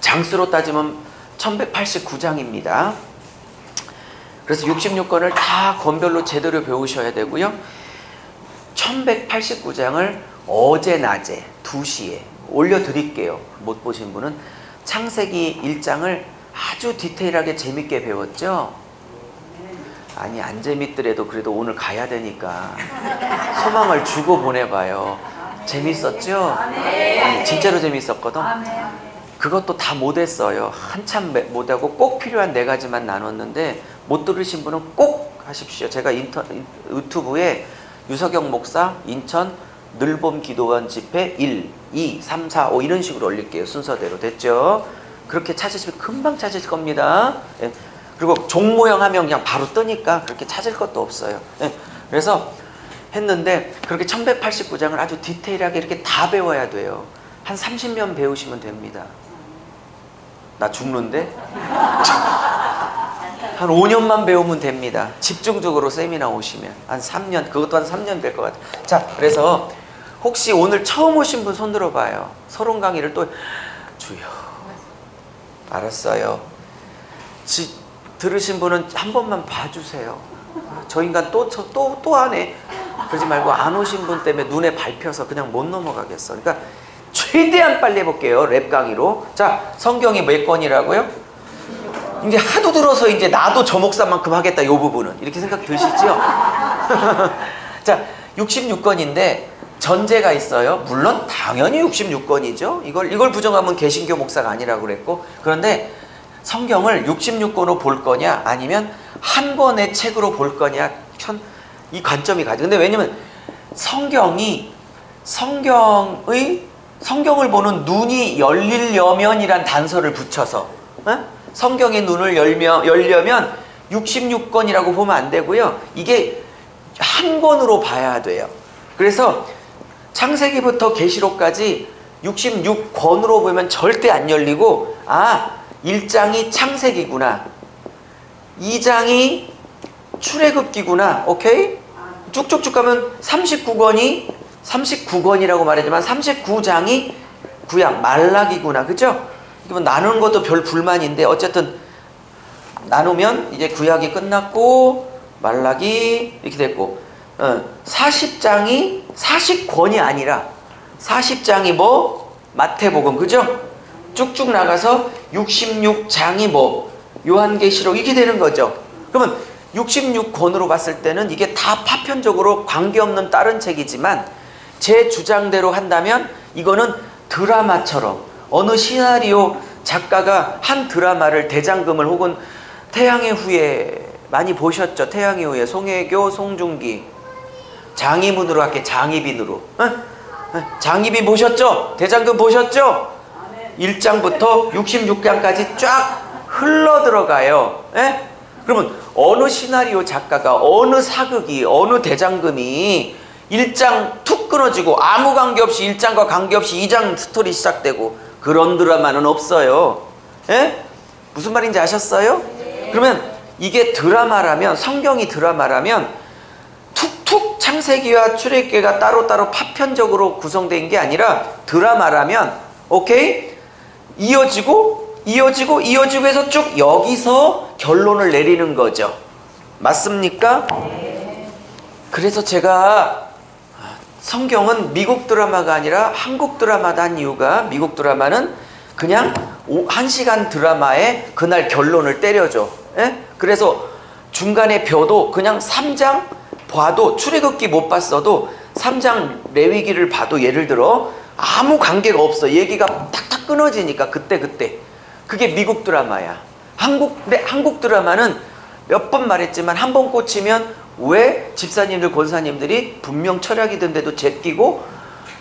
장수로 따지면 1189장입니다. 그래서 66권을 다 권별로 제대로 배우셔야 되고요. 1189장을 어제 낮에 2시에 올려드릴게요. 못 보신 분은. 창세기 1장을 아주 디테일하게 재밌게 배웠죠? 아니, 안 재밌더라도 그래도 오늘 가야 되니까 소망을 주고 보내봐요. 재밌었죠? 아니, 진짜로 재밌었거든. 그것도 다 못했어요. 한참 못하고 꼭 필요한 4가지만 나눴는데 못 들으신 분은 꼭 하십시오. 제가 유튜브에 유석영 목사 인천 늘봄 기도원 집회 1, 2, 3, 4, 5 이런 식으로 올릴게요. 순서대로. 됐죠? 그렇게 찾으시면 금방 찾으실 겁니다. 예. 그리고 종 모형 하면 그냥 바로 뜨니까 그렇게 찾을 것도 없어요. 예. 그래서 했는데 그렇게 1189장을 아주 디테일하게 이렇게 다 배워야 돼요. 한 30년 배우시면 됩니다. 나 죽는데? 한 5년만 배우면 됩니다. 집중적으로 세미나 오시면. 한 3년, 그것도 한 3년 될 것 같아요. 자, 그래서 혹시 오늘 처음 오신 분 손 들어봐요. 서론 강의를 또, 주여. 알았어요. 들으신 분은 한 번만 봐주세요. 저 인간 또 하네. 그러지 말고 안 오신 분 때문에 눈에 밟혀서 그냥 못 넘어가겠어. 그러니까 최대한 빨리 해볼게요. 랩 강의로. 자, 성경이 몇 권이라고요? 이제 하도 들어서 이제 나도 저 목사만큼 하겠다. 요 부분은. 이렇게 생각 드시죠? 자, 66권인데 전제가 있어요. 물론 당연히 66권이죠. 이걸 부정하면 개신교 목사가 아니라고 그랬고. 그런데 성경을 66권으로 볼 거냐 아니면 한 권의 책으로 볼 거냐 이 관점이 가죠. 근데 왜냐면 성경을 보는 눈이 열리려면이란 단서를 붙여서 성경의 눈을 열려면 66권이라고 보면 안 되고요. 이게 한 권으로 봐야 돼요. 그래서 창세기부터 계시록까지 66권으로 보면 절대 안 열리고 1장이 창세기구나. 2장이 출애굽기구나. 오케이? 쭉쭉쭉 가면 39권이라고 말하지만 39장이 구약 말라기구나. 그죠? 나누는 것도 별 불만인데 어쨌든 나누면 이제 구약이 끝났고 말라기 이렇게 됐고 40장이 40권이 아니라 40장이 뭐? 마태복음. 그죠? 쭉쭉 나가서 66장이 뭐? 요한계시록 이렇게 되는 거죠. 그러면 66권으로 봤을 때는 이게 다 파편적으로 관계없는 다른 책이지만 제 주장대로 한다면 이거는 드라마처럼 어느 시나리오 작가가 한 드라마를 대장금을 혹은 태양의 후예 많이 보셨죠? 태양의 후예 송혜교, 송중기 장희문으로 할게. 장희빈으로 장희빈 보셨죠? 대장금 보셨죠? 1장부터 66장까지 쫙 흘러 들어가요. 그러면 어느 시나리오 작가가 어느 사극이 어느 대장금이 1장 툭 끊어지고 아무 관계없이 1장과 관계없이 2장 스토리 시작되고 그런 드라마는 없어요. 무슨 말인지 아셨어요? 그러면 이게 드라마라면 성경이 드라마라면 툭툭 창세기와 출애굽기가 따로따로 파편적으로 구성된 게 아니라 드라마라면 오케이? 이어지고 해서 쭉 여기서 결론을 내리는 거죠. 맞습니까? 그래서 제가 성경은 미국 드라마가 아니라 한국 드라마다 한 이유가 미국 드라마는 그냥 1시간 드라마에 그날 결론을 때려줘. 그래서 중간에 벼도 그냥 3장 봐도 출애굽기 못 봤어도 3장 레위기를 봐도 예를 들어 아무 관계가 없어. 얘기가 탁탁 끊어지니까 그때 그게 미국 드라마야. 한국 드라마는 몇 번 말했지만 한 번 꽂히면 왜 집사님들 권사님들이 분명 철학이던데도 제끼고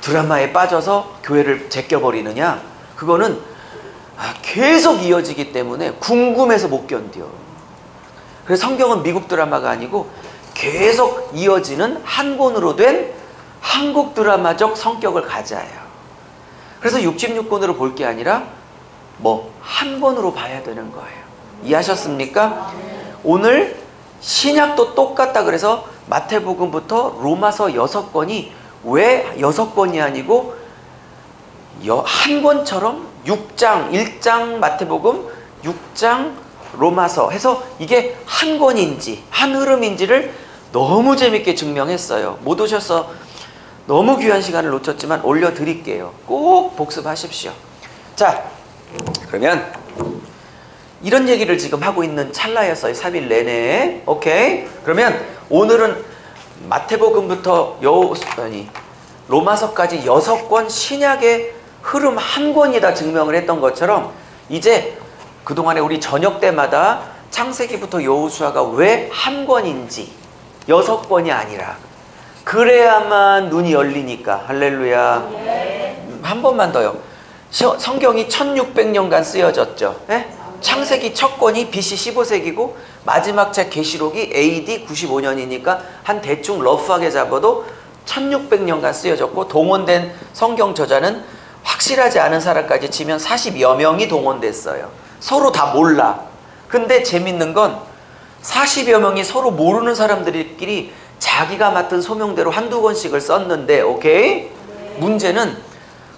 드라마에 빠져서 교회를 제껴버리느냐. 그거는 계속 이어지기 때문에 궁금해서 못 견뎌. 그래서 성경은 미국 드라마가 아니고 계속 이어지는 한 권으로 된 한국 드라마적 성격을 가져요. 그래서 66권으로 볼 게 아니라 한 권으로 봐야 되는 거예요. 이해하셨습니까? 오늘 신약도 똑같다. 그래서 마태복음부터 로마서 6권이 왜 6권이 아니고 한 권처럼 6장, 1장 마태복음, 6장 로마서 해서 이게 한 권인지 한 흐름인지를 너무 재밌게 증명했어요. 못 오셔서 너무 귀한 시간을 놓쳤지만 올려드릴게요. 꼭 복습하십시오. 자, 그러면 이런 얘기를 지금 하고 있는 찰나였어요. 3일 내내. 오케이? 그러면 오늘은 마태복음부터 로마서까지 6권 신약의 흐름 한 권이다 증명을 했던 것처럼 이제 그동안에 우리 저녁 때마다 창세기부터 여호수아가 왜 한 권인지 6권이 아니라 그래야만 눈이 열리니까. 할렐루야. 한 번만 더요. 성경이 1600년간 쓰여졌죠. 네? 창세기 첫 권이 BC 15세기고 마지막 책 계시록이 AD 95년이니까 한 대충 러프하게 잡아도 1600년간 쓰여졌고 동원된 성경 저자는 확실하지 않은 사람까지 치면 40여 명이 동원됐어요. 서로 다 몰라. 근데 재밌는 건 40여 명이 서로 모르는 사람들끼리 자기가 맡은 소명대로 한두 권씩을 썼는데, 오케이? 문제는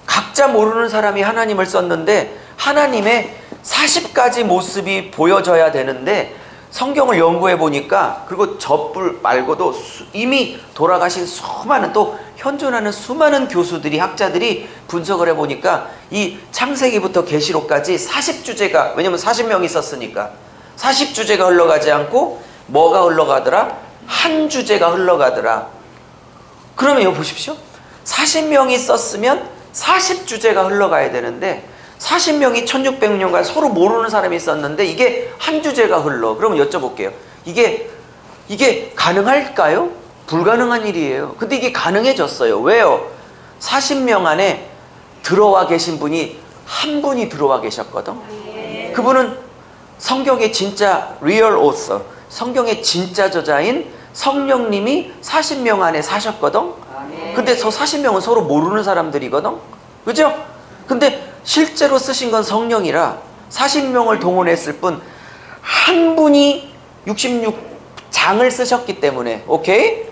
각자 모르는 사람이 하나님을 썼는데 하나님의 40가지 모습이 보여져야 되는데 성경을 연구해 보니까, 그리고 저뿔 말고도 이미 돌아가신 수많은, 또 현존하는 수많은 교수들이, 학자들이 분석을 해 보니까 이 창세기부터 계시록까지 40주제가, 왜냐면 40명이 썼으니까 40주제가 흘러가지 않고 뭐가 흘러가더라? 한 주제가 흘러가더라. 그러면 이거 보십시오. 40명이 썼으면 40주제가 흘러가야 되는데 40명이 1600년간 서로 모르는 사람이 있었는데 이게 한 주제가 흘러. 그러면 여쭤볼게요. 이게 가능할까요? 불가능한 일이에요. 근데 이게 가능해졌어요. 왜요? 40명 안에 들어와 계신 분이 한 분이 들어와 계셨거든. 그분은 성경의 진짜 리얼 오서, 성경의 진짜 저자인 성령님이 40명 안에 사셨거든. 근데 저 40명은 서로 모르는 사람들이거든. 그죠? 근데 실제로 쓰신 건 성령이라 40명을 동원했을 뿐 한 분이 66장을 쓰셨기 때문에, 오케이?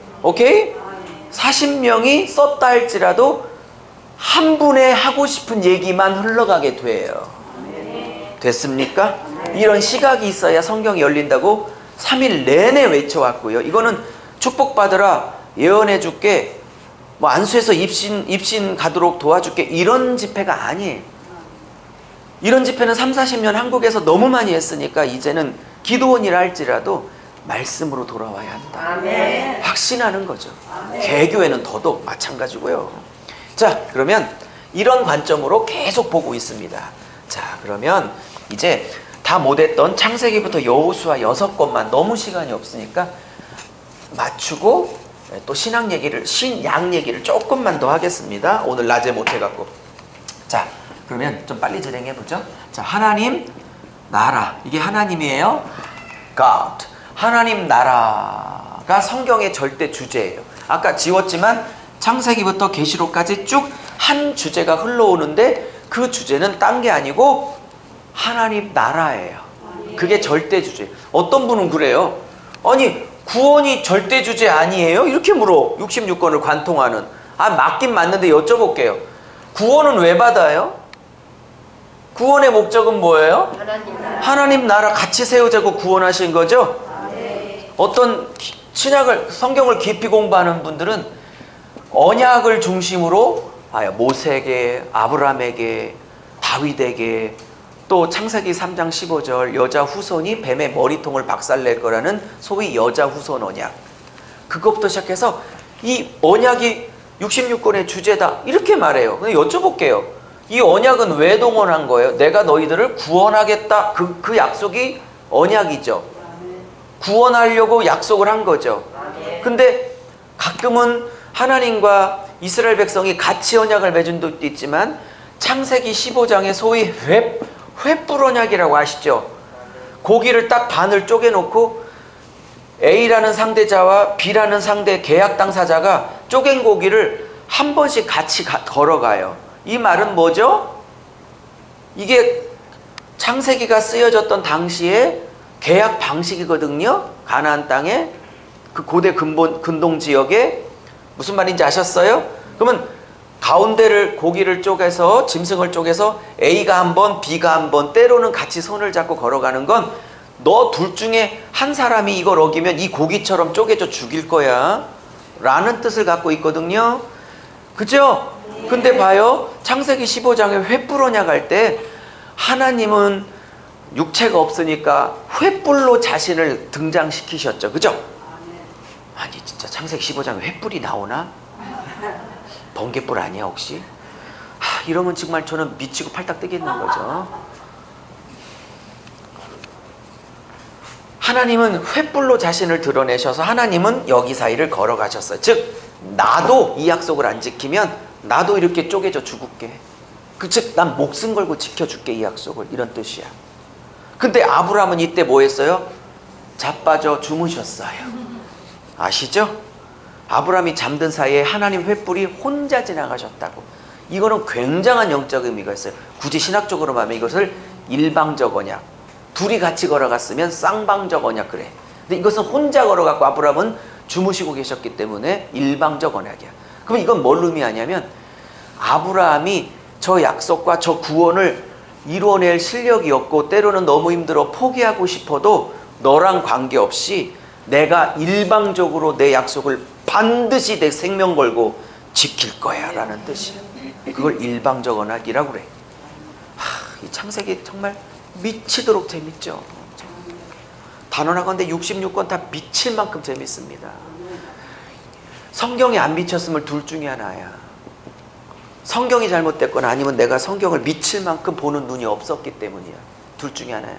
40명이 썼다 할지라도 한 분의 하고 싶은 얘기만 흘러가게 돼요. 됐습니까? 이런 시각이 있어야 성경이 열린다고 3일 내내 외쳐왔고요. 이거는 축복받으라, 예언해 줄게, 뭐 안수해서 입신 가도록 도와줄게, 이런 집회가 아니에요. 이런 집회는 30-40년 한국에서 너무 많이 했으니까 이제는 기도원이라 할지라도 말씀으로 돌아와야 한다. 아멘. 확신하는 거죠. 아멘. 개교회는 더더욱 마찬가지고요. 자, 그러면 이런 관점으로 계속 보고 있습니다. 자, 그러면 이제 다 못했던 창세기부터 여호수아 6권만, 너무 시간이 없으니까 맞추고 또 신약 얘기를 조금만 더 하겠습니다. 오늘 낮에 못해갖고. 자, 그러면 좀 빨리 진행해보죠. 자, 하나님 나라, 이게 하나님이에요. God. 하나님 나라가 성경의 절대 주제예요. 아까 지웠지만 창세기부터 계시록까지 쭉 한 주제가 흘러오는데 그 주제는 딴 게 아니고 하나님 나라예요. 그게 절대 주제. 어떤 분은 그래요. 아니, 구원이 절대 주제 아니에요? 이렇게 물어. 66권을 관통하는. 맞긴 맞는데 여쭤볼게요. 구원은 왜 받아요? 구원의 목적은 뭐예요? 하나님 나라 같이 세우자고 구원하신 거죠? 어떤 성경을 깊이 공부하는 분들은 언약을 중심으로 모세에게, 아브라함에게, 다윗에게, 또 창세기 3장 15절 여자 후손이 뱀의 머리통을 박살낼 거라는 소위 여자 후손 언약, 그것부터 시작해서 이 언약이 66권의 주제다 이렇게 말해요. 근데 여쭤볼게요. 이 언약은 왜 동원한 거예요? 내가 너희들을 구원하겠다, 그 약속이 언약이죠. 구원하려고 약속을 한 거죠. 근데 가끔은 하나님과 이스라엘 백성이 같이 언약을 맺은 것도 있지만 창세기 15장의 소위 횃불 언약이라고 아시죠? 고기를 딱 반을 쪼개놓고 A라는 상대자와 B라는 상대 계약 당사자가 쪼갠 고기를 한 번씩 같이 걸어가요. 이 말은 뭐죠? 이게 창세기가 쓰여졌던 당시에 계약 방식이거든요. 가나안 땅에, 그 고대 근동 지역에. 무슨 말인지 아셨어요? 그러면 가운데를 고기를 쪼개서 짐승을 쪼개서 A가 한 번, B가 한 번, 때로는 같이 손을 잡고 걸어가는 건 너 둘 중에 한 사람이 이걸 어기면 이 고기처럼 쪼개져 죽일 거야 라는 뜻을 갖고 있거든요. 그죠? 근데 봐요, 창세기 15장에 횃불 언약 할 때 하나님은 육체가 없으니까 횃불로 자신을 등장시키셨죠. 그죠? 아니 진짜 창세기 15장에 횃불이 나오나? 번갯불 아니야 혹시? 이러면 정말 저는 미치고 팔딱 뜨겠는 거죠. 하나님은 횃불로 자신을 드러내셔서 하나님은 여기 사이를 걸어가셨어요. 즉 나도 이 약속을 안 지키면 나도 이렇게 쪼개져 죽을게. 즉 난 목숨 걸고 지켜줄게 이 약속을, 이런 뜻이야. 근데 아브라함은 이때 뭐 했어요? 자빠져 주무셨어요. 아시죠? 아브라함이 잠든 사이에 하나님 횃불이 혼자 지나가셨다고. 이거는 굉장한 영적 의미가 있어요. 굳이 신학적으로 말하면 이것을 일방적 언약, 둘이 같이 걸어갔으면 쌍방적 언약 그래. 근데 이것은 혼자 걸어갔고 아브라함은 주무시고 계셨기 때문에 일방적 언약이야. 그럼 이건 뭘 의미하냐면 아브라함이 저 약속과 저 구원을 이루어낼 실력이 없고 때로는 너무 힘들어 포기하고 싶어도 너랑 관계없이 내가 일방적으로 내 약속을 반드시 내 생명 걸고 지킬 거야 라는 뜻이야. 그걸 일방적 언약이라고 그래. 이 창세기 정말 미치도록 재밌죠. 단언하건대 66권 다 미칠 만큼 재밌습니다. 성경이 안 미쳤으면 둘 중에 하나야. 성경이 잘못됐거나 아니면 내가 성경을 미칠 만큼 보는 눈이 없었기 때문이야. 둘 중에 하나야.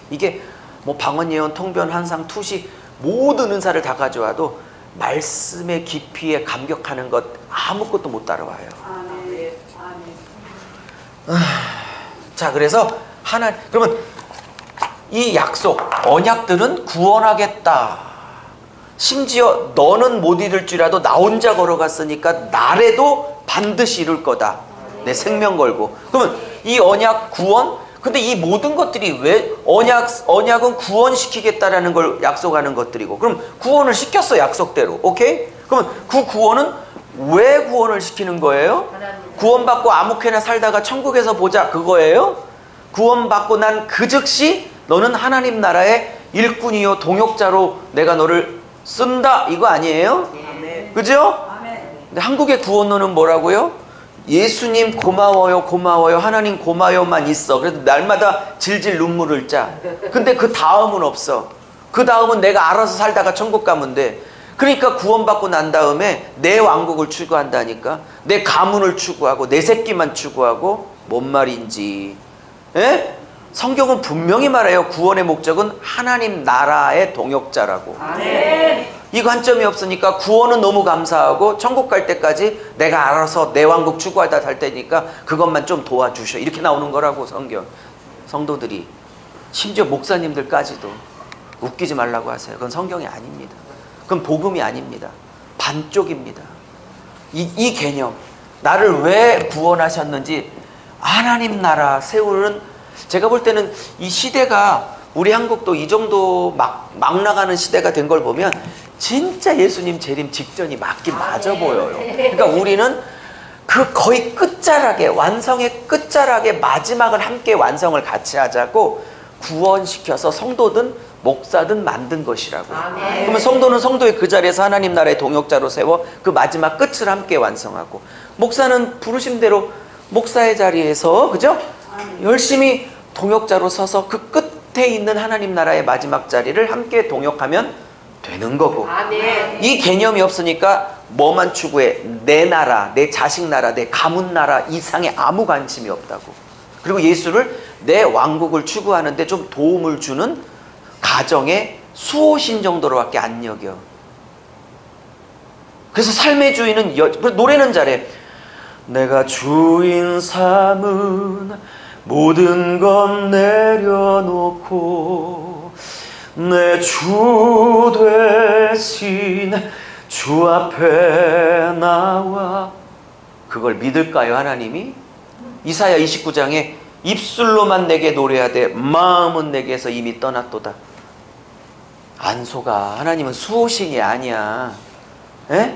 이게 뭐 방언, 예언, 통변, 환상, 투시 모든 은사를 다 가져와도 말씀의 깊이에 감격하는 것 아무것도 못 따라와요. 자, 그래서 그러면 이 약속, 언약들은 구원하겠다. 심지어 너는 못 이룰지라도 나 혼자 걸어갔으니까 나래도 반드시 이룰 거다. 내 생명 걸고. 그러면 이 언약, 구원, 근데 이 모든 것들이 왜 언약은 구원시키겠다라는 걸 약속하는 것들이고, 그럼 구원을 시켰어 약속대로. 오케이? 그러면 그 구원은 왜 구원을 시키는 거예요? 구원받고 아무렇게나 살다가 천국에서 보자 그거예요? 구원받고 난 그 즉시 너는 하나님 나라의 일꾼이요 동역자로 내가 너를 쓴다 이거 아니에요? 그죠? 근데 한국의 구원론은 뭐라고요? 예수님 고마워요 고마워요 하나님 고마워요만 있어. 그래서 날마다 질질 눈물을 짜. 근데 그 다음은 없어. 그 다음은 내가 알아서 살다가 천국 가면 돼. 그러니까 구원받고 난 다음에 내 왕국을 추구한다니까. 내 가문을 추구하고 내 새끼만 추구하고. 뭔 말인지. 에? 성경은 분명히 말해요. 구원의 목적은 하나님 나라의 동역자라고. 이 관점이 없으니까 구원은 너무 감사하고 천국 갈 때까지 내가 알아서 내 왕국 추구하다 살 테니까 그것만 좀 도와주셔. 이렇게 나오는 거라고 성경. 성도들이. 심지어 목사님들까지도 웃기지 말라고 하세요. 그건 성경이 아닙니다. 그건 복음이 아닙니다. 반쪽입니다. 이 개념. 나를 왜 구원하셨는지 하나님 나라 세우는, 제가 볼 때는 이 시대가 우리 한국도 이 정도 막 나가는 시대가 된 걸 보면 진짜 예수님 재림 직전이 맞긴 맞아 보여요. 그러니까 우리는 그 거의 끝자락에, 완성의 끝자락에 마지막을 함께 완성을 같이 하자고 구원시켜서 성도든 목사든 만든 것이라고. 그러면 성도는 성도의 그 자리에서 하나님 나라의 동역자로 세워 그 마지막 끝을 함께 완성하고, 목사는 부르심대로 목사의 자리에서, 그죠? 열심히 동역자로 서서 그 끝에 있는 하나님 나라의 마지막 자리를 함께 동역하면 되는 거고. 이 개념이 없으니까 뭐만 추구해? 내 나라, 내 자식 나라, 내 가문 나라 이상에 아무 관심이 없다고. 그리고 예수를 내 왕국을 추구하는데 좀 도움을 주는 가정의 수호신 정도로밖에 안 여겨. 그래서 삶의 주인은 노래는 잘해. 내가 주인 삼은 모든 건 내려놓고 내 주 되신 주 앞에 나와. 그걸 믿을까요 하나님이? 이사야 29장에 입술로만 내게 노래하되 마음은 내게서 이미 떠났도다. 안 속아. 하나님은 수호신이 아니야. 에?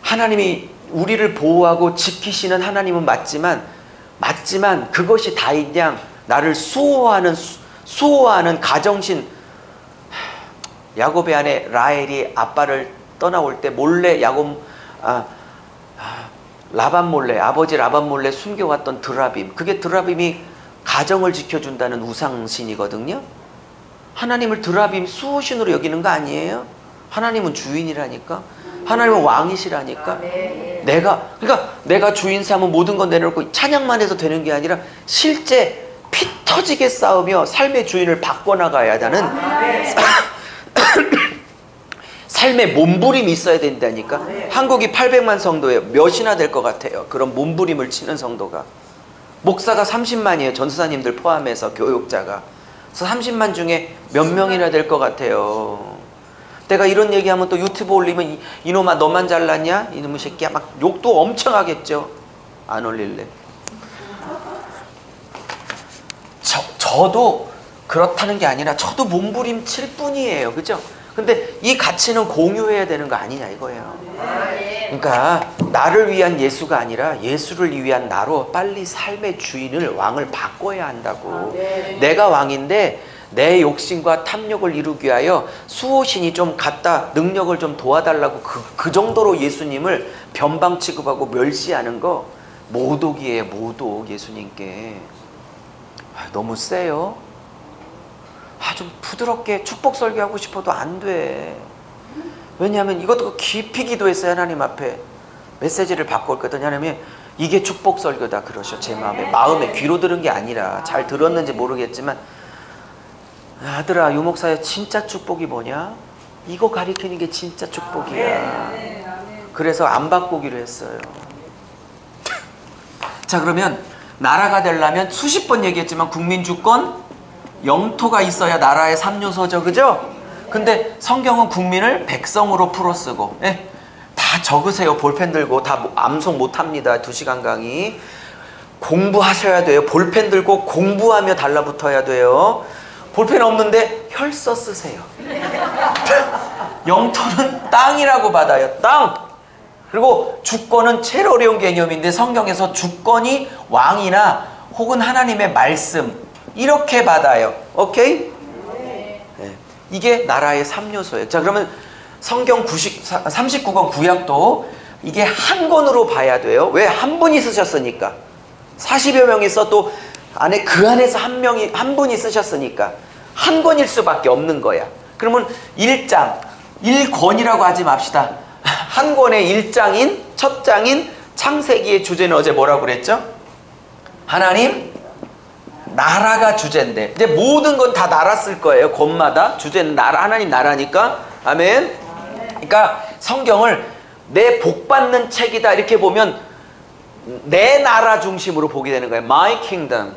하나님이 우리를 보호하고 지키시는 하나님은 맞지만 그것이 다인 양 나를 수호하는 가정신. 야곱의 아내 라헬이 아빠를 떠나올 때 몰래 라반 몰래, 아버지 라반 몰래 숨겨왔던 드라빔, 그게 드라빔이 가정을 지켜준다는 우상신이거든요. 하나님을 드라빔 수호신으로 여기는 거 아니에요? 하나님은 주인이라니까. 하나님은 왕이시라니까. 내가 주인 삼은 모든 건 내려놓고 찬양만 해도 되는 게 아니라 실제 피 터지게 싸우며 삶의 주인을 바꿔나가야 하는 삶의 몸부림이 있어야 된다니까. 한국이 800만 성도예요. 몇이나 될 것 같아요? 그런 몸부림을 치는 성도가. 목사가 30만이에요. 전사님들 포함해서 교육자가. 그래서 30만 중에 몇 명이나 될 것 같아요. 내가 이런 얘기하면 또 유튜브 올리면 이놈아 너만 잘났냐? 이놈의 새끼야. 막 욕도 엄청 하겠죠. 안 올릴래. 저도 그렇다는 게 아니라 저도 몸부림 칠 뿐이에요. 그죠? 근데 이 가치는 공유해야 되는 거 아니냐 이거예요. 그러니까 나를 위한 예수가 아니라 예수를 위한 나로 빨리 삶의 주인을, 왕을 바꿔야 한다고. 내가 왕인데 내 욕심과 탐욕을 이루기 위하여 수호신이 좀 갖다 능력을 좀 도와달라고 그 정도로 예수님을 변방 취급하고 멸시하는 거 모독이에요. 모독. 예수님께. 너무 세요. 좀 부드럽게 축복 설교하고 싶어도 안 돼. 왜냐하면 이것도 깊이 기도했어요. 하나님 앞에 메시지를 바꿨거든요. 하나님, 이게 축복 설교다 그러셔. 제 마음에 귀로 들은 게 아니라, 잘 들었는지 모르겠지만, 아들아, 유목사의 진짜 축복이 뭐냐? 이거 가리키는 게 진짜 축복이야. 그래서 안 바꾸기로 했어요. 자, 그러면 나라가 되려면 수십 번 얘기했지만 국민주권, 영토가 있어야 나라의 3요소죠. 그죠? 근데 성경은 국민을 백성으로 풀어 쓰고, 다 적으세요. 볼펜 들고. 다 암송 못합니다. 2시간 강의. 공부하셔야 돼요. 볼펜 들고 공부하며 달라붙어야 돼요. 볼펜 없는데 혈서 쓰세요. 영토는 땅이라고 받아요. 땅! 그리고 주권은 제일 어려운 개념인데 성경에서 주권이 왕이나 혹은 하나님의 말씀 이렇게 받아요. 오케이? 네. 이게 나라의 3요소예요. 자, 그러면 성경 39권 구약도 이게 한 권으로 봐야 돼요. 왜? 한 분이 쓰셨으니까. 40여 명이 써도 그 안에서 한 분이 쓰셨으니까 한 권일 수밖에 없는 거야. 그러면 1장, 1권이라고 하지 맙시다. 한 권의 1장인, 첫 장인 창세기의 주제는 어제 뭐라고 그랬죠? 하나님, 나라가 주제인데, 이제 모든 건 다 나라 쓸 거예요. 권마다. 주제는 나라, 하나님 나라니까. 아멘. 그러니까 성경을 내 복받는 책이다 이렇게 보면 내 나라 중심으로 보게 되는 거예요. My kingdom.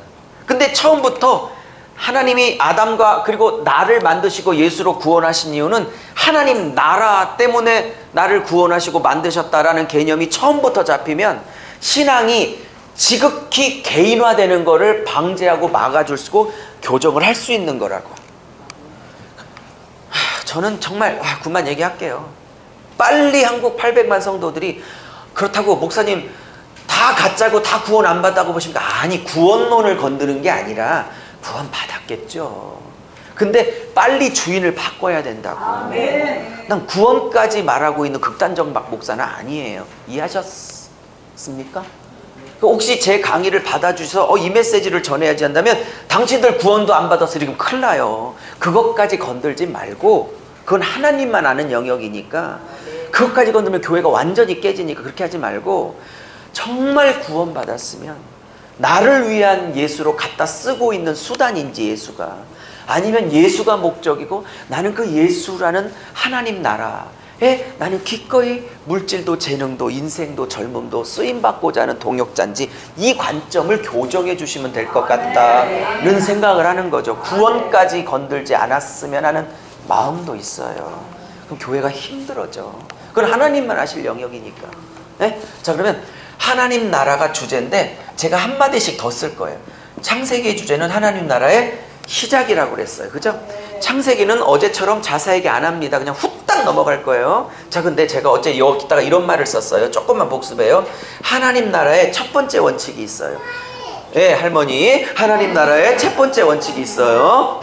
근데 처음부터 하나님이 아담과 그리고 나를 만드시고 예수로 구원하신 이유는 하나님 나라 때문에 나를 구원하시고 만드셨다라는 개념이 처음부터 잡히면 신앙이 지극히 개인화되는 거를 방지하고 막아줄 수 있고 교정을 할 수 있는 거라고. 저는 정말 그만 얘기할게요. 빨리 한국 800만 성도들이 그렇다고 목사님 다 가짜고 다 구원 안 받다고 보십니까? 아니, 구원론을 건드는 게 아니라 구원 받았겠죠. 근데 빨리 주인을 바꿔야 된다고. 난 구원까지 말하고 있는 극단적 목사는 아니에요. 이해하셨습니까? 혹시 제 강의를 받아주셔서 이 메시지를 전해야지 한다면 당신들 구원도 안 받아서 이러면 큰일 나요. 그것까지 건들지 말고, 그건 하나님만 아는 영역이니까 그것까지 건들면 교회가 완전히 깨지니까 그렇게 하지 말고, 정말 구원 받았으면 나를 위한 예수로 갖다 쓰고 있는 수단인지 예수가, 아니면 예수가 목적이고 나는 그 예수라는 하나님 나라에 나는 기꺼이 물질도 재능도 인생도 젊음도 쓰임받고자 하는 동역자인지, 이 관점을 교정해 주시면 될 것 같다는 생각을 하는 거죠. 구원까지 건들지 않았으면 하는 마음도 있어요. 그럼 교회가 힘들어져. 그건 하나님만 하실 영역이니까. 자, 그러면 하나님 나라가 주제인데 제가 한마디씩 더 쓸 거예요. 창세기의 주제는 하나님 나라의 시작이라고 그랬어요. 그죠? 창세기는 어제처럼 자세하게 안 합니다. 그냥 후딱 금방 넘어갈 거예요. 자, 근데 제가 어제 여기다가 이런 말을 썼어요. 조금만 복습해요. 하나님 나라의 첫 번째 원칙이 있어요. 예, 할머니, 하나님 나라의 첫 번째 원칙이 있어요.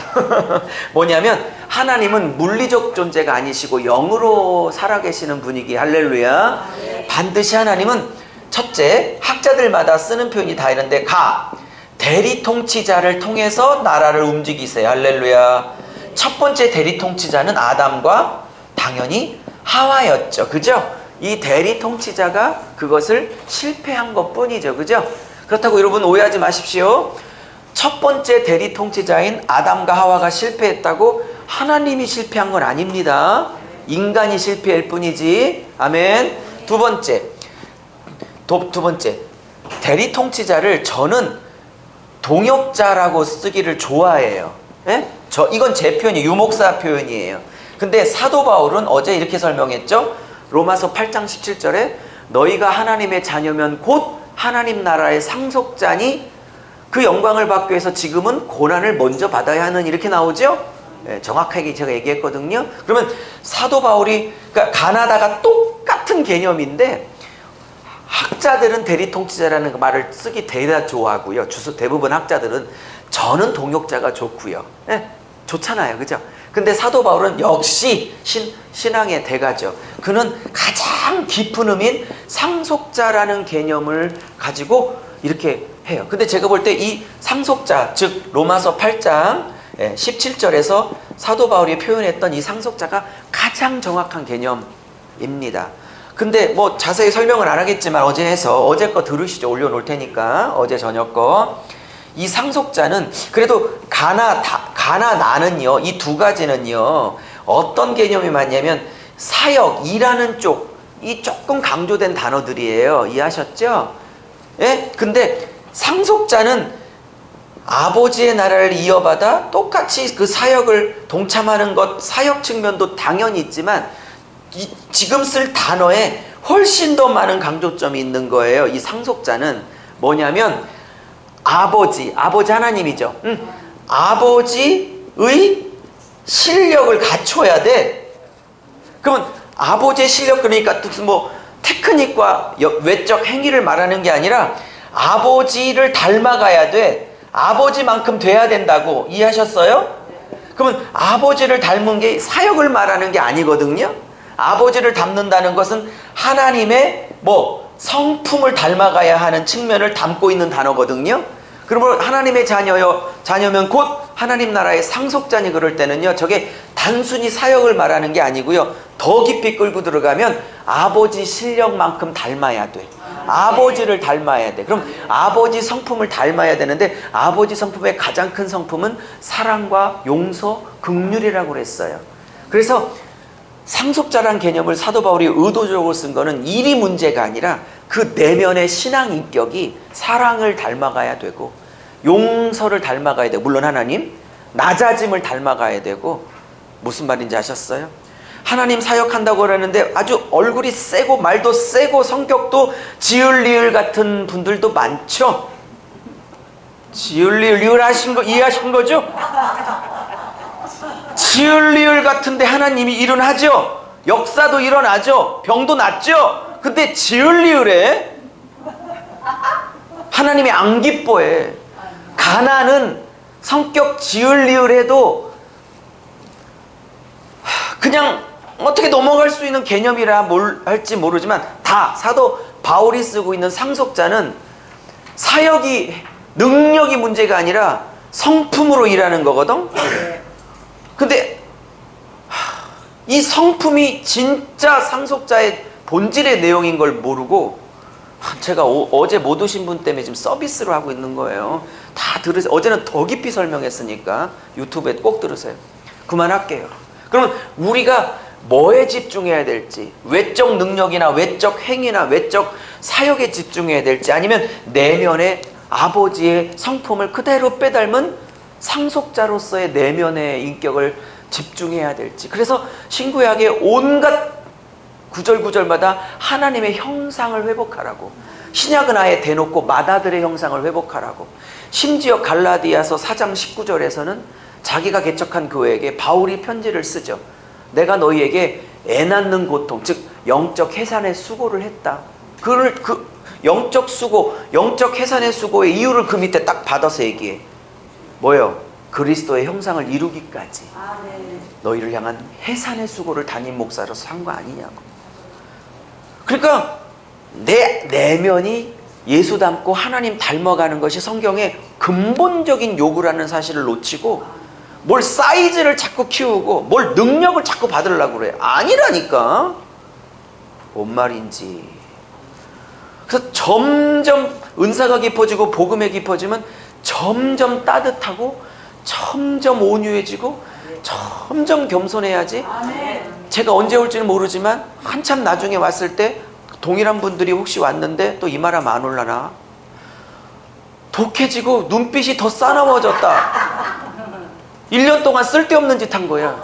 뭐냐면 하나님은 물리적 존재가 아니시고 영으로 살아계시는 분이기. 할렐루야. 반드시 하나님은 첫째, 학자들마다 쓰는 표현이 다 이런데 대리통치자를 통해서 나라를 움직이세요. 할렐루야. 첫 번째 대리통치자는 아담과 당연히 하와였죠. 그죠? 이 대리통치자가 그것을 실패한 것 뿐이죠. 그죠? 그렇다고 여러분 오해하지 마십시오. 첫 번째 대리통치자인 아담과 하와가 실패했다고 하나님이 실패한 건 아닙니다. 인간이 실패할 뿐이지. 아멘. 두 번째, 대리통치자를 저는 동역자라고 쓰기를 좋아해요. 예? 이건 제 표현이 유목사 표현이에요. 근데 사도 바울은 어제 이렇게 설명했죠. 로마서 8장 17절에 너희가 하나님의 자녀면 곧 하나님 나라의 상속자니 그 영광을 받기 위해서 지금은 고난을 먼저 받아야 하는, 이렇게 나오죠. 예, 정확하게 제가 얘기했거든요. 그러면 사도 바울이, 그러니까 가나다가 똑같은 개념인데 학자들은 대리통치자라는 그 말을 쓰기 대다 좋아하고요. 대부분 학자들은 저는 동역자가 좋고요. 예, 좋잖아요. 그죠? 근데 사도 바울은 역시 신앙의 대가죠. 그는 가장 깊은 의미인 상속자라는 개념을 가지고 이렇게 해요. 근데 제가 볼 때 이 상속자, 즉 로마서 8장 17절에서 사도 바울이 표현했던 이 상속자가 가장 정확한 개념입니다. 근데 뭐 자세히 설명을 안 하겠지만 어제 해서 어제 거 들으시죠. 올려놓을 테니까. 어제 저녁 거. 이 상속자는 그래도 가나나는요, 이 두 가지는요 어떤 개념이 맞냐면 사역, 일하는 쪽이 조금 강조된 단어들이에요. 이해하셨죠? 예? 근데 상속자는 아버지의 나라를 이어받아 똑같이 그 사역을 동참하는 것, 사역 측면도 당연히 있지만 지금 쓸 단어에 훨씬 더 많은 강조점이 있는 거예요. 이 상속자는 뭐냐면 아버지 하나님이죠. 아버지의 실력을 갖춰야 돼. 그러면 아버지의 실력, 그러니까 뭐 테크닉과 외적 행위를 말하는 게 아니라 아버지를 닮아가야 돼. 아버지만큼 돼야 된다고. 이해하셨어요? 그러면 아버지를 닮은 게 사역을 말하는 게 아니거든요. 아버지를 닮는다는 것은 하나님의 성품을 닮아가야 하는 측면을 담고 있는 단어거든요. 그러면 하나님의 자녀면 곧 하나님 나라의 상속자니, 그럴 때는요 저게 단순히 사역을 말하는 게 아니고요, 더 깊이 끌고 들어가면 아버지 실력만큼 닮아야 돼. 아버지를 닮아야 돼. 그럼 아버지 성품을 닮아야 되는데 아버지 성품의 가장 큰 성품은 사랑과 용서, 긍휼이라고 그랬어요. 그래서 상속자란 개념을 사도 바울이 의도적으로 쓴 거는 일이 문제가 아니라 그 내면의 신앙 인격이 사랑을 닮아가야 되고 용서를 닮아가야 되고, 물론 하나님, 낮아짐을 닮아가야 되고. 무슨 말인지 아셨어요? 하나님 사역한다고 그러는데 아주 얼굴이 세고 말도 세고 성격도 지을리을 같은 분들도 많죠. 지을리을 하신 거 이해하신 거죠? 지을리을 같은데 하나님이 일어나죠. 역사도 일어나죠. 병도 낫죠. 근데 지을리을에 하나님이 안 기뻐해. 가나는 성격 지을리을해도 그냥 어떻게 넘어갈 수 있는 개념이라 뭘 할지 모르지만 다 사도 바울이 쓰고 있는 상속자는 사역이, 능력이 문제가 아니라 성품으로 일하는 거거든. 근데 이 성품이 진짜 상속자의 본질의 내용인 걸 모르고, 제가 어제 못 오신 분 때문에 지금 서비스로 하고 있는 거예요. 다 들으세요. 어제는 더 깊이 설명했으니까 유튜브에 꼭 들으세요. 그만할게요. 그러면 우리가 뭐에 집중해야 될지, 외적 능력이나 외적 행위나 외적 사역에 집중해야 될지, 아니면 내면의 아버지의 성품을 그대로 빼닮은 상속자로서의 내면의 인격을 집중해야 될지. 그래서 신구약의 온갖 구절구절마다 하나님의 형상을 회복하라고, 신약은 아예 대놓고 맏아들의 형상을 회복하라고, 심지어 갈라디아서 4장 19절에서는 자기가 개척한 교회에게 바울이 편지를 쓰죠. 내가 너희에게 애 낳는 고통, 즉 영적 해산의 수고를 했다. 그 영적 수고, 영적 해산의 수고의 이유를 그 밑에 딱 받아서 얘기해. 뭐예요? 그리스도의 형상을 이루기까지 너희를 향한 해산의 수고를 담임 목사로서 한 거 아니냐고. 그러니까 내 내면이 예수 닮고 하나님 닮아가는 것이 성경의 근본적인 요구라는 사실을 놓치고 뭘 사이즈를 자꾸 키우고 뭘 능력을 자꾸 받으려고 그래. 아니라니까. 뭔 말인지. 그래서 점점 은사가 깊어지고 복음에 깊어지면 점점 따뜻하고 점점 온유해지고 점점 겸손해야지. 제가 언제 올지는 모르지만 한참 나중에 왔을 때 동일한 분들이 혹시 왔는데 또 이 말하면 안 올라나? 독해지고 눈빛이 더 싸나워졌다. 1년 동안 쓸데없는 짓 한 거야.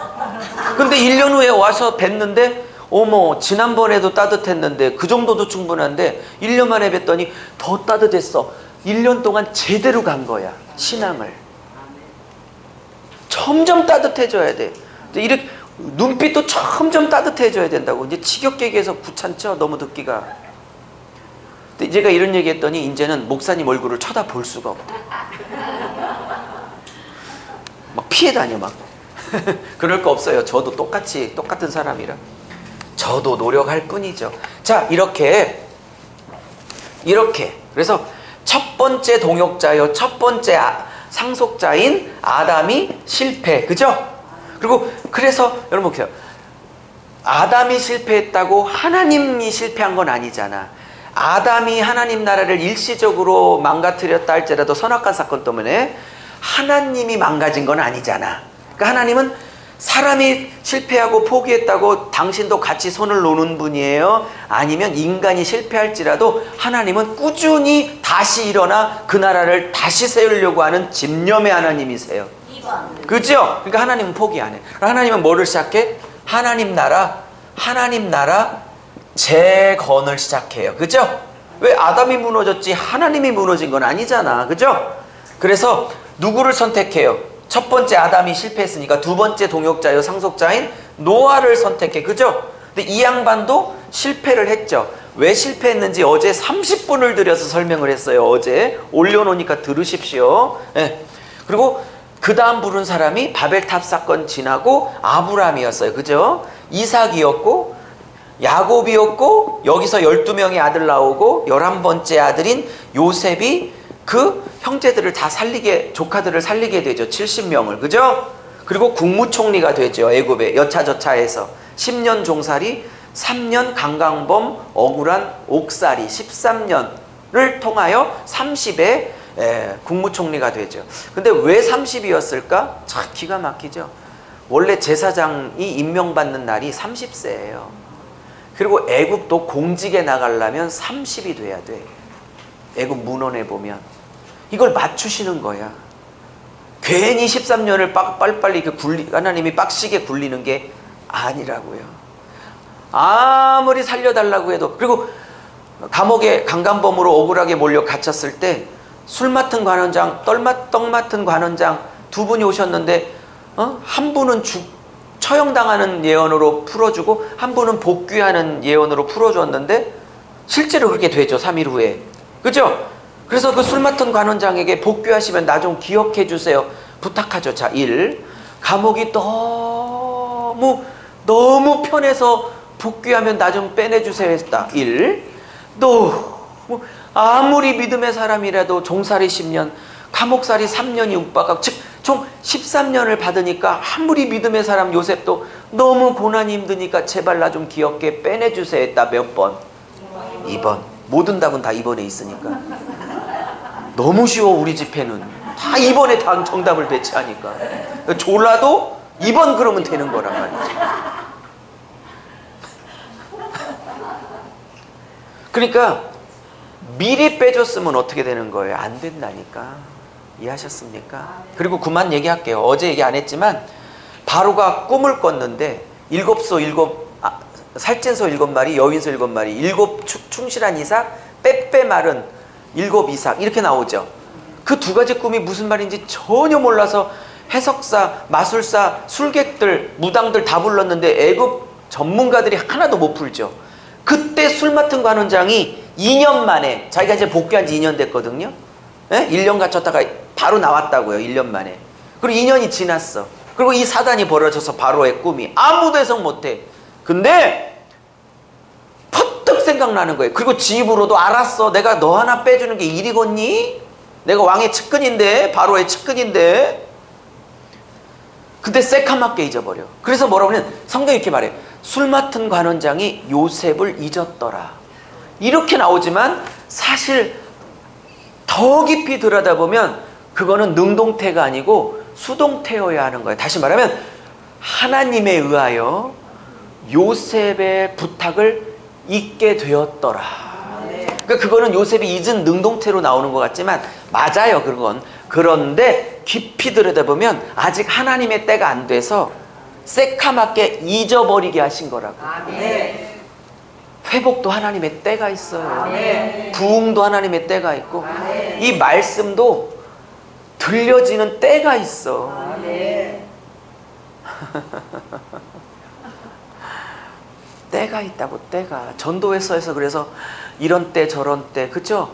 근데 1년 후에 와서 뵀는데 어머, 지난번에도 따뜻했는데 그 정도도 충분한데 1년 만에 뵀더니 더 따뜻했어. 1년 동안 제대로 간 거야, 신앙을. 점점 따뜻해져야 돼. 이렇게 눈빛도 점점 따뜻해져야 된다고. 이제 치겹게 얘기해서 귀찮죠? 너무 듣기가. 근데 제가 이런 얘기 했더니 이제는 목사님 얼굴을 쳐다볼 수가 없대. 막 피해 다녀 막. 그럴 거 없어요. 저도 똑같은 사람이라. 저도 노력할 뿐이죠. 자, 이렇게 그래서 첫 번째 동역자요, 첫 번째 상속자인 아담이 실패, 그죠? 그리고 그래서 여러분 보세요. 아담이 실패했다고 하나님이 실패한 건 아니잖아. 아담이 하나님 나라를 일시적으로 망가뜨렸다 할지라도 선악과 사건 때문에 하나님이 망가진 건 아니잖아. 그러니까 하나님은 사람이 실패하고 포기했다고 당신도 같이 손을 놓는 분이에요? 아니면 인간이 실패할지라도 하나님은 꾸준히 다시 일어나 그 나라를 다시 세우려고 하는 집념의 하나님이세요. 그죠? 그러니까 하나님은 포기 안 해. 하나님은 뭐를 시작해? 하나님 나라 재건을 시작해요. 그죠? 왜 아담이 무너졌지 하나님이 무너진 건 아니잖아. 그죠? 그래서 누구를 선택해요? 첫 번째 아담이 실패했으니까 두 번째 동역자요, 상속자인 노아를 선택해. 그죠? 근데 이 양반도 실패를 했죠. 왜 실패했는지 어제 30분을 들여서 설명을 했어요. 어제 올려놓으니까 들으십시오. 네. 그리고 그 다음 부른 사람이 바벨탑 사건 지나고 아브라함이었어요. 그죠? 이삭이었고 야곱이었고 여기서 12명의 아들 나오고 11번째 아들인 요셉이 그 형제들을 다 조카들을 살리게 되죠. 70명을. 그죠? 그리고 국무총리가 되죠. 애굽에 여차저차해서 10년 종살이, 3년 강강범, 억울한 옥살이, 13년을 통하여 30에 국무총리가 되죠. 근데 왜 30이었을까? 참 기가 막히죠. 원래 제사장이 임명받는 날이 30세예요. 그리고 애굽도 공직에 나가려면 30이 돼야 돼. 애굽 문헌에 보면 이걸 맞추시는 거야. 괜히 13년을 빨리빨리 하나님이 빡시게 굴리는 게 아니라고요. 아무리 살려달라고 해도. 그리고 감옥에 강간범으로 억울하게 몰려 갇혔을 때 술 맡은 관원장, 떡 맡은 관원장 두 분이 오셨는데 한 분은 처형당하는 예언으로 풀어주고 한 분은 복귀하는 예언으로 풀어줬는데 실제로 그렇게 되죠. 3일 후에. 그죠? 그래서 그 술 맡은 관원장에게 복귀하시면 나 좀 기억해 주세요. 부탁하죠. 자, 1. 감옥이 너무 편해서 복귀하면 나 좀 빼내주세요 했다. 1. 또 아무리 믿음의 사람이라도 종살이 10년, 감옥살이 3년이 육박하고 즉 총 13년을 받으니까 아무리 믿음의 사람 요셉도 너무 고난이 힘드니까 제발 나 좀 기억해 빼내주세요 했다. 몇 번? 2번. 모든 답은 다 2번에 있으니까. 너무 쉬워. 우리 집회는 다 2번에 다 정답을 배치하니까. 졸라도 2번 그러면 되는 거란 말이죠. 그러니까 미리 빼줬으면 어떻게 되는 거예요? 안 된다니까. 이해하셨습니까? 그리고 그만 얘기할게요. 어제 얘기 안 했지만 바로가 꿈을 꿨는데 살찐소 7마리, 여인소 7마리, 7 충실한 이삭, 빼빼 마른 7 이삭 이렇게 나오죠. 그 두 가지 꿈이 무슨 말인지 전혀 몰라서 해석사, 마술사, 술객들, 무당들 다 불렀는데 애굽 전문가들이 하나도 못 풀죠. 그때 술 맡은 관원장이 2년 만에, 자기가 이제 복귀한 지 2년 됐거든요. 1년 갇혔다가 바로 나왔다고요. 1년 만에. 그리고 2년이 지났어. 그리고 이 사단이 벌어져서 바로의 꿈이 아무도 해석 못해. 근데 퍼뜩 생각나는 거예요. 그리고 집으로도 알았어. 내가 너 하나 빼주는 게 일이겠니? 내가 왕의 측근인데, 바로의 측근인데. 근데 새카맣게 잊어버려. 그래서 뭐라고 하면 성경이 이렇게 말해. 술 맡은 관원장이 요셉을 잊었더라. 이렇게 나오지만 사실 더 깊이 들여다보면 그거는 능동태가 아니고 수동태여야 하는 거예요. 다시 말하면 하나님에 의하여 요셉의 부탁을 잊게 되었더라. 그러니까 그거는 요셉이 잊은 능동태로 나오는 것 같지만 맞아요, 그건. 그런데 깊이 들여다보면 아직 하나님의 때가 안 돼서 새카맣게 잊어버리게 하신 거라고. 회복도 하나님의 때가 있어요. 부흥도 하나님의 때가 있고, 이 말씀도 들려지는 때가 있어. 때가 있다고, 때가. 전도회서에서 그래서 이런 때 저런 때, 그쵸?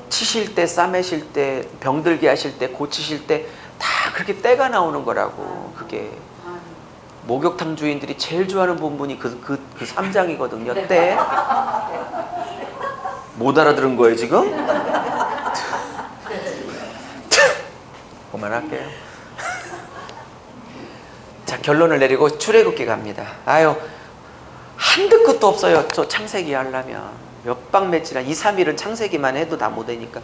치실 때, 싸매실 때, 병들게 하실 때, 고치실 때 다 그렇게 때가 나오는 거라고. 그게 목욕탕 주인들이 제일 좋아하는 본문이 그 3장이거든요. 때. 못 알아들은 거예요 지금? 그만할게요. 자, 결론을 내리고 출애굽기 갑니다. 아유, 한도 끝도 없어요. 저 창세기 하려면 몇 박 며칠, 2, 3일은 창세기만 해도 다 못 되니까.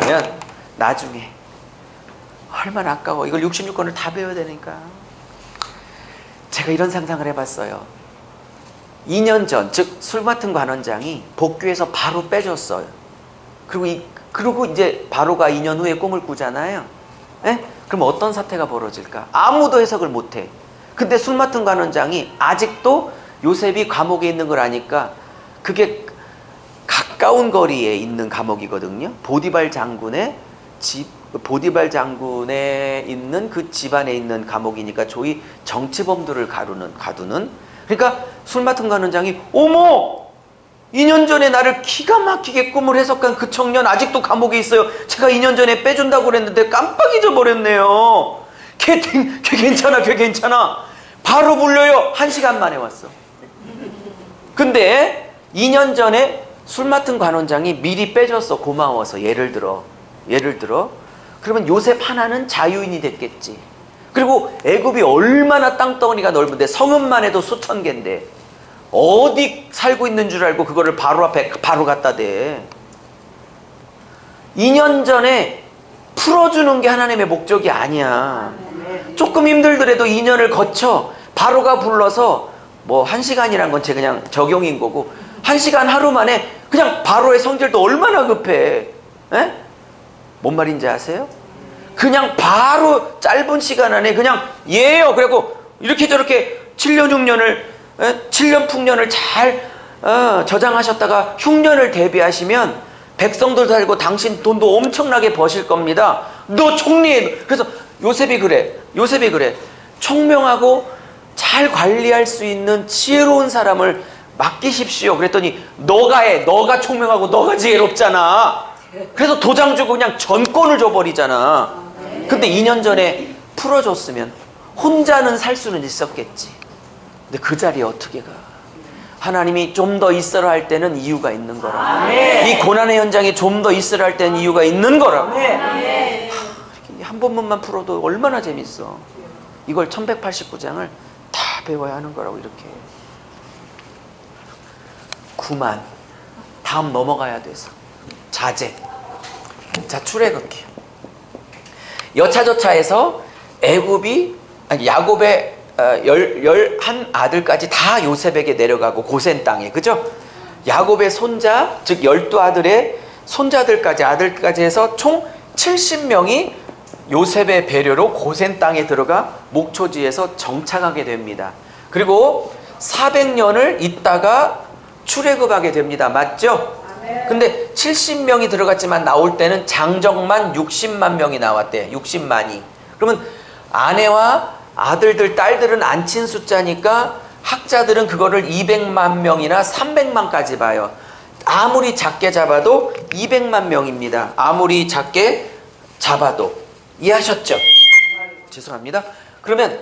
그러면 나중에 얼마나 아까워. 이걸 66권을 다 배워야 되니까. 제가 이런 상상을 해봤어요. 2년 전, 즉 술 맡은 관원장이 복귀해서 바로 빼줬어요. 그리고 이제 바로가 2년 후에 꿈을 꾸잖아요. 그럼 어떤 사태가 벌어질까? 아무도 해석을 못해. 근데 술 맡은 관원장이 아직도 요셉이 감옥에 있는 걸 아니까, 그게 가까운 거리에 있는 감옥이거든요. 보디발 장군의 있는 그 집안에 있는 감옥이니까 조이 정치범들을 가두는. 그러니까 술 맡은 관원장이, 어머! 2년 전에 나를 기가 막히게 꿈을 해석한 그 청년 아직도 감옥에 있어요. 제가 2년 전에 빼준다고 그랬는데 깜빡 잊어버렸네요. 걔 괜찮아. 바로 불려요. 1시간 만에 왔어. 근데 2년 전에 술 맡은 관원장이 미리 빼줬어. 고마워서. 예를 들어 그러면 요셉 하나는 자유인이 됐겠지. 그리고 애굽이 얼마나 땅덩어리가 넓은데 성읍만 해도 수천 개인데 어디 살고 있는 줄 알고 그거를 바로 앞에 바로 갖다 대. 2년 전에 풀어주는 게 하나님의 목적이 아니야. 조금 힘들더라도 2년을 거쳐 바로가 불러서 뭐 1시간이란 건 제 그냥 적용인 거고, 1시간 하루 만에 그냥 바로의 성질도 얼마나 급해. 뭔 말인지 아세요? 그냥 바로 짧은 시간 안에 그냥 예요. 그리고 이렇게 저렇게 7년 6년을 7년 풍년을 잘 저장하셨다가 흉년을 대비하시면 백성들 살고 당신 돈도 엄청나게 버실 겁니다. 너 총리해. 그래서 요셉이 그래. 총명하고 잘 관리할 수 있는 지혜로운 사람을 맡기십시오. 그랬더니 너가 해. 너가 총명하고 너가 지혜롭잖아. 그래서 도장 주고 그냥 전권을 줘버리잖아. 근데 2년 전에 풀어줬으면 혼자는 살 수는 있었겠지. 근데 그 자리에 어떻게 가? 하나님이 좀 더 있으라 할 때는 이유가 있는 거라고. 이 고난의 현장에 좀 더 있으라 할 때는 이유가 있는 거라고. 한 번만 풀어도 얼마나 재밌어. 이걸 1189장을 다 배워야 하는 거라고. 이렇게 9만 다음 넘어가야 돼서 자제. 자, 출애굽기. 여차저차해서 야곱의 11 아들까지 다 요셉에게 내려가고 고센 땅에, 그죠? 야곱의 손자, 즉 12아들의 손자들까지 아들까지 해서 총 70명이 요셉의 배려로 고센 땅에 들어가 목초지에서 정착하게 됩니다. 그리고 400년을 있다가 출애굽하게 됩니다. 맞죠? 근데 70명이 들어갔지만 나올 때는 장정만 60만 명이 나왔대. 60만이. 그러면 아내와 아들들, 딸들은 안 친 숫자니까 학자들은 그거를 200만 명이나 300만까지 봐요. 아무리 작게 잡아도 200만 명입니다. 아무리 작게 잡아도. 이해하셨죠? 죄송합니다. 그러면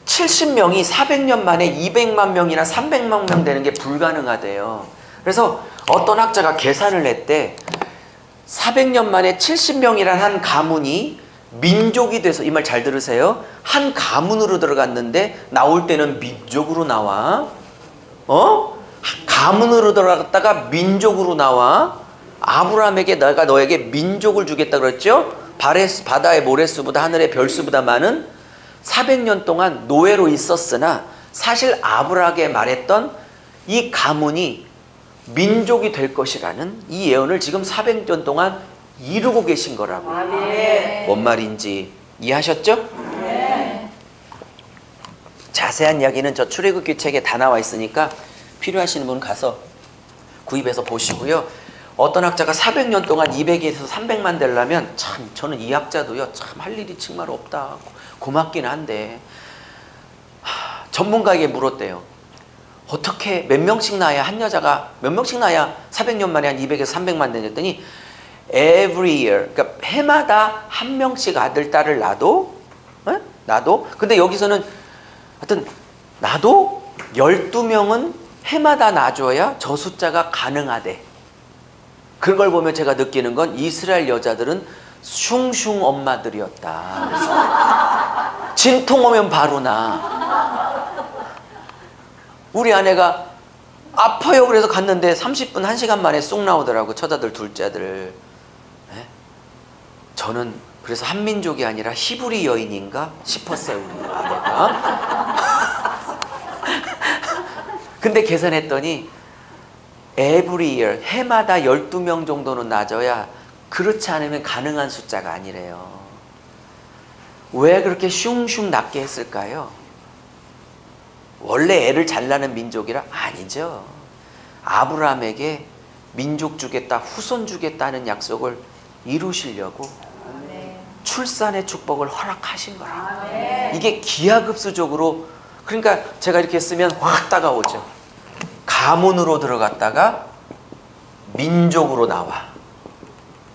70명이 400년 만에 200만 명이나 300만 명 되는 게 불가능하대요. 그래서 어떤 학자가 계산을 했대. 400년 만에 70명이란 한 가문이 민족이 돼서, 이 말 잘 들으세요. 한 가문으로 들어갔는데 나올 때는 민족으로 나와. 가문으로 들어갔다가 민족으로 나와. 아브라함에게 내가 너에게 민족을 주겠다 그랬죠. 바다의 모래수보다 하늘의 별수보다 많은 400년 동안 노예로 있었으나 사실 아브라함에게 말했던 이 가문이 민족이 될 것이라는 이 예언을 지금 400년 동안 이루고 계신 거라고. 뭔 말인지 이해하셨죠? 자세한 이야기는 저 출애굽기 책에 다 나와 있으니까 필요하신 분은 가서 구입해서 보시고요. 어떤 학자가 400년 동안 200에서 300만 되려면, 참 저는 이 학자도요 참 할 일이 정말 없다, 고맙긴 한데, 전문가에게 물었대요. 어떻게 몇 명씩 낳아야, 한 여자가 몇 명씩 낳아야 400년 만에 한 200에서 300만 되랬더니 every year, 그러니까 해마다 한 명씩 아들 딸을 낳아도, 나도. 근데 여기서는 하여튼 나도 12명은 해마다 낳아줘야 저 숫자가 가능하대. 그걸 보면 제가 느끼는 건 이스라엘 여자들은 슝슝 엄마들이었다. 진통 오면 바로 나. 우리 아내가 아파요 그래서 갔는데 30분 1시간 만에 쑥 나오더라고. 처자들 둘째 아들. 저는 그래서 한민족이 아니라 히브리 여인인가 싶었어요, 우리 아내가. 근데 계산했더니 every year, 해마다 12명 정도는 낳아줘야, 그렇지 않으면 가능한 숫자가 아니래요. 왜 그렇게 슝슝 낳게 했을까요? 원래 애를 잘 낳는 민족이라? 아니죠. 아브라함에게 민족 주겠다, 후손 주겠다는 약속을 이루시려고 출산의 축복을 허락하신 거라고. 이게 기하급수적으로, 그러니까 제가 이렇게 쓰면 확 다가오죠. 가문으로 들어갔다가 민족으로 나와.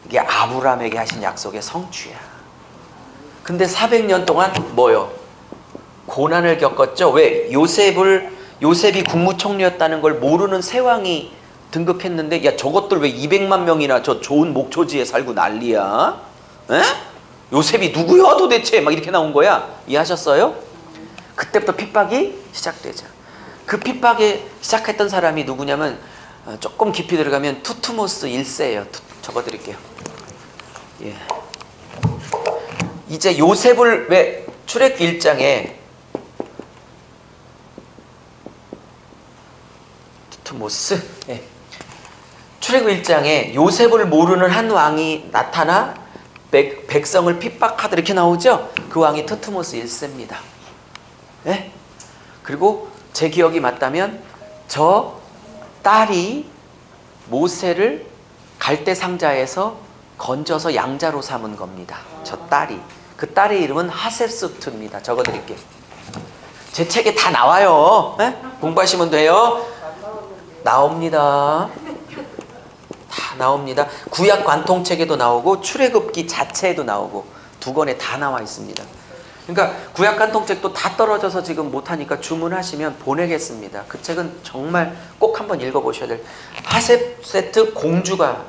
이게 아브라함에게 하신 약속의 성취야. 근데 400년 동안 뭐요? 고난을 겪었죠. 왜? 요셉이 국무총리였다는 걸 모르는 세왕이 등극했는데, 야 저것들 왜 200만 명이나 저 좋은 목초지에 살고 난리야? 에? 요셉이 누구야 도대체? 막 이렇게 나온 거야. 이해하셨어요? 그때부터 핍박이 시작되죠. 그 핍박에 시작했던 사람이 누구냐면, 조금 깊이 들어가면 투트모스 1세예요. 적어드릴게요. 예. 이제 요셉을, 왜 출애굽기 1장에 투트모스, 예. 출애굽기 1장에 요셉을 모르는 한 왕이 나타나 백성을 핍박하다 이렇게 나오죠. 그 왕이 투트모스 1세입니다. 예? 그리고 제 기억이 맞다면 저 딸이 모세를 갈대 상자에서 건져서 양자로 삼은 겁니다. 저 딸이. 그 딸의 이름은 하셉수트입니다. 적어드릴게요. 제 책에 다 나와요. 네? 공부하시면 돼요. 나옵니다. 다 나옵니다. 구약 관통책에도 나오고 출애굽기 자체에도 나오고 두 권에 다 나와 있습니다. 그러니까 구약 관통책도 다 떨어져서 지금 못하니까 주문하시면 보내겠습니다. 그 책은 정말 꼭 한번 읽어보셔야 될. 하셉세트 공주가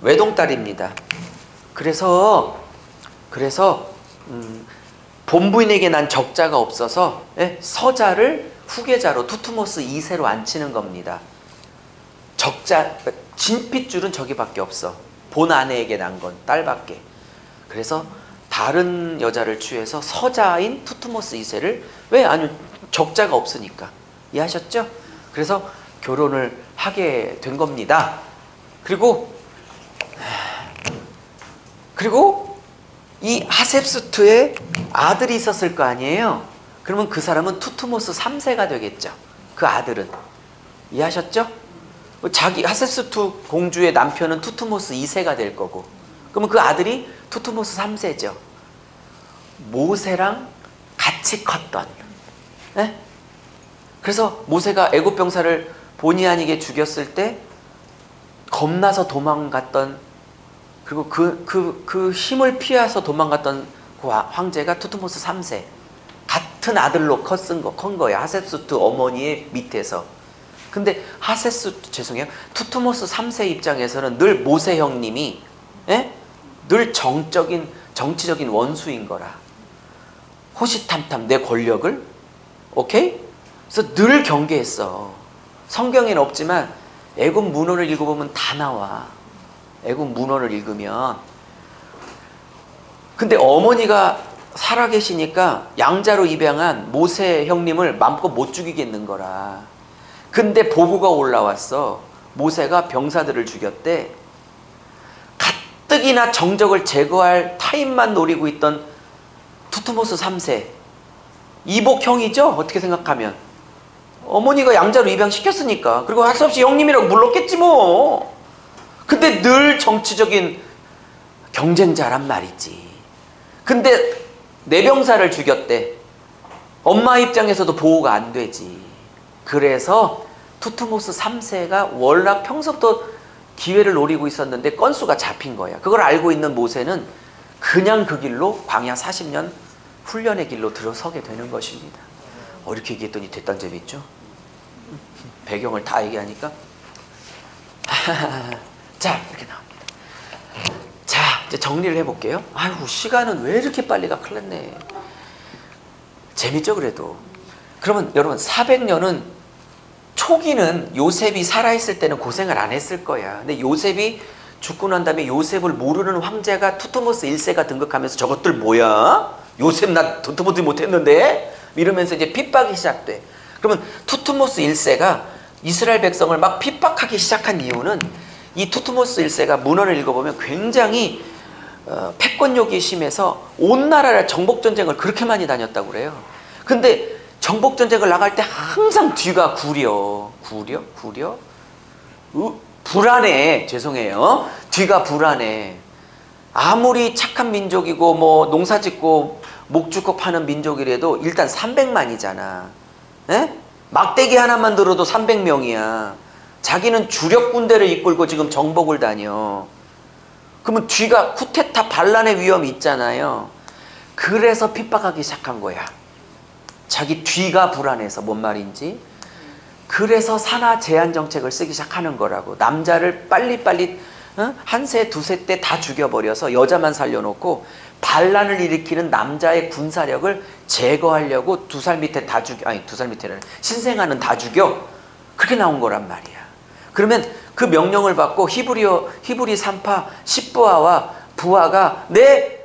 외동딸입니다. 그래서 본부인에게 난 적자가 없어서 서자를 후계자로 투트모스 2세로 앉히는 겁니다. 적자, 진핏줄은 저기밖에 없어. 본 아내에게 난 건 딸밖에. 그래서 다른 여자를 취해서 서자인 투트모스 2세를, 왜? 아니, 적자가 없으니까. 이해하셨죠? 그래서 결혼을 하게 된 겁니다. 그리고 이 하셉수트의 아들이 있었을 거 아니에요? 그러면 그 사람은 투트모스 3세가 되겠죠. 그 아들은. 이해하셨죠? 자기 하셉수트 공주의 남편은 투트모스 2세가 될 거고, 그러면 그 아들이 투트모스 3세죠. 모세랑 같이 컸던. 네? 그래서 모세가 애굽 병사를 본의 아니게 죽였을 때 겁나서 도망갔던, 그리고 그 힘을 피해서 도망갔던 그 황제가 투트모스 3세. 같은 아들로 큰 거예요. 하셋수트 어머니의 밑에서. 근데 투트모스 3세 입장에서는 늘 모세 형님이 늘 정치적인 원수인 거라. 호시탐탐 내 권력을, 오케이? 그래서 늘 경계했어. 성경에는 없지만 애굽 문헌을 읽어보면 다 나와. 애굽 문헌을 읽으면. 근데 어머니가 살아계시니까 양자로 입양한 모세 형님을 마음껏 못 죽이겠는 거라. 근데 보고가 올라왔어. 모세가 병사들을 죽였대. 가뜩이나 정적을 제거할 타임만 노리고 있던 투트모스 3세. 이복형이죠? 어떻게 생각하면. 어머니가 양자로 입양시켰으니까. 그리고 할 수 없이 형님이라고 불렀겠지 뭐. 근데 늘 정치적인 경쟁자란 말이지. 근데 내 병사를 죽였대. 엄마 입장에서도 보호가 안 되지. 그래서 투트모스 3세가 워낙 평소부터 기회를 노리고 있었는데 건수가 잡힌 거야. 그걸 알고 있는 모세는 그냥 그 길로 광야 40년 훈련의 길로 들어서게 되는 것입니다. 이렇게 얘기했더니 됐단 재미있죠? 배경을 다 얘기하니까. 자, 이렇게 나옵니다. 자, 이제 정리를 해볼게요. 아이고, 시간은 왜 이렇게 빨리 가? 큰일 났네. 재밌죠, 그래도? 그러면 여러분, 400년은 초기는 요셉이 살아있을 때는 고생을 안 했을 거야. 근데 요셉이 죽고 난 다음에 요셉을 모르는 황제가 투트모스 1세가 등극하면서 저것들 뭐야? 요셉 나 도토보도 못했는데? 이러면서 이제 핍박이 시작돼. 그러면 투트모스 1세가 이스라엘 백성을 막 핍박하기 시작한 이유는 이 투트모스 1세가 문헌을 읽어보면 굉장히 패권욕이 심해서 온 나라를 정복전쟁을 그렇게 많이 다녔다고 그래요. 근데 정복전쟁을 나갈 때 항상 뒤가 구려. 불안해. 죄송해요. 뒤가 불안해. 아무리 착한 민족이고 뭐 농사 짓고 목축국 파는 민족이라도 일단 300만이잖아. 에? 막대기 하나만 들어도 300명이야. 자기는 주력 군대를 이끌고 지금 정복을 다녀. 그러면 뒤가 쿠데타 반란의 위험이 있잖아요. 그래서 핍박하기 시작한 거야. 자기 뒤가 불안해서. 뭔 말인지. 그래서 산하 제한 정책을 쓰기 시작하는 거라고. 남자를 빨리빨리 한 세, 두세 때 다 죽여버려서 여자만 살려놓고 반란을 일으키는 남자의 군사력을 제거하려고 2살 밑에 다 죽여. 아니, 2살 밑에는 신생아는 다 죽여. 그렇게 나온 거란 말이야. 그러면 그 명령을 받고 히브리 3파 십부아와 부하가 내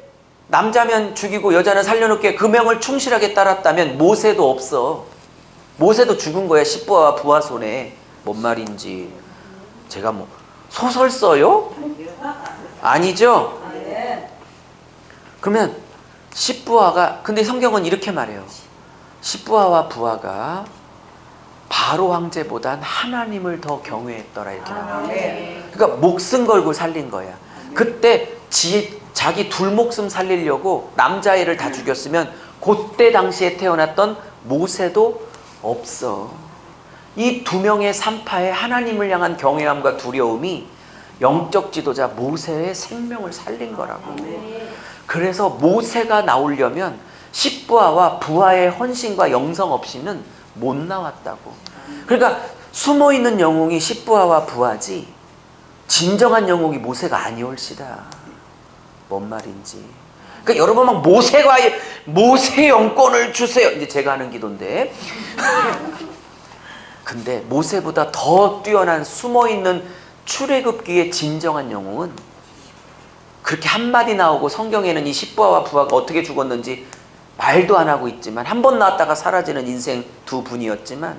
남자면 죽이고 여자는 살려놓게 그 명을 충실하게 따랐다면 모세도 없어. 모세도 죽은 거야. 십부아와 부하 손에. 뭔 말인지. 제가 뭐 소설 써요? 아니죠? 그러면 십부아가, 근데 성경은 이렇게 말해요. 십부아와 부하가 바로 황제보단 하나님을 더 경외했더라. 이렇게 나와요. 그러니까 목숨 걸고 살린 거야. 그때 자기 둘 목숨 살리려고 남자애를 다 죽였으면 그때 당시에 태어났던 모세도 없어. 이 2명의 3파의 하나님을 향한 경외함과 두려움이 영적 지도자 모세의 생명을 살린 거라고. 그래서 모세가 나오려면 십부아와 부하의 헌신과 영성 없이는 못 나왔다고. 그러니까 숨어있는 영웅이 십부아와 부하지 진정한 영웅이 모세가 아니올시다. 뭔 말인지. 그러니까 여러분 막 모세 영권을 주세요. 이제 제가 하는 기도인데. 근데 모세보다 더 뛰어난 숨어있는 출애굽기의 진정한 영웅은 그렇게 한마디 나오고 성경에는 이 십부아와 부하가 어떻게 죽었는지 말도 안 하고 있지만 한 번 나왔다가 사라지는 인생 두 분이었지만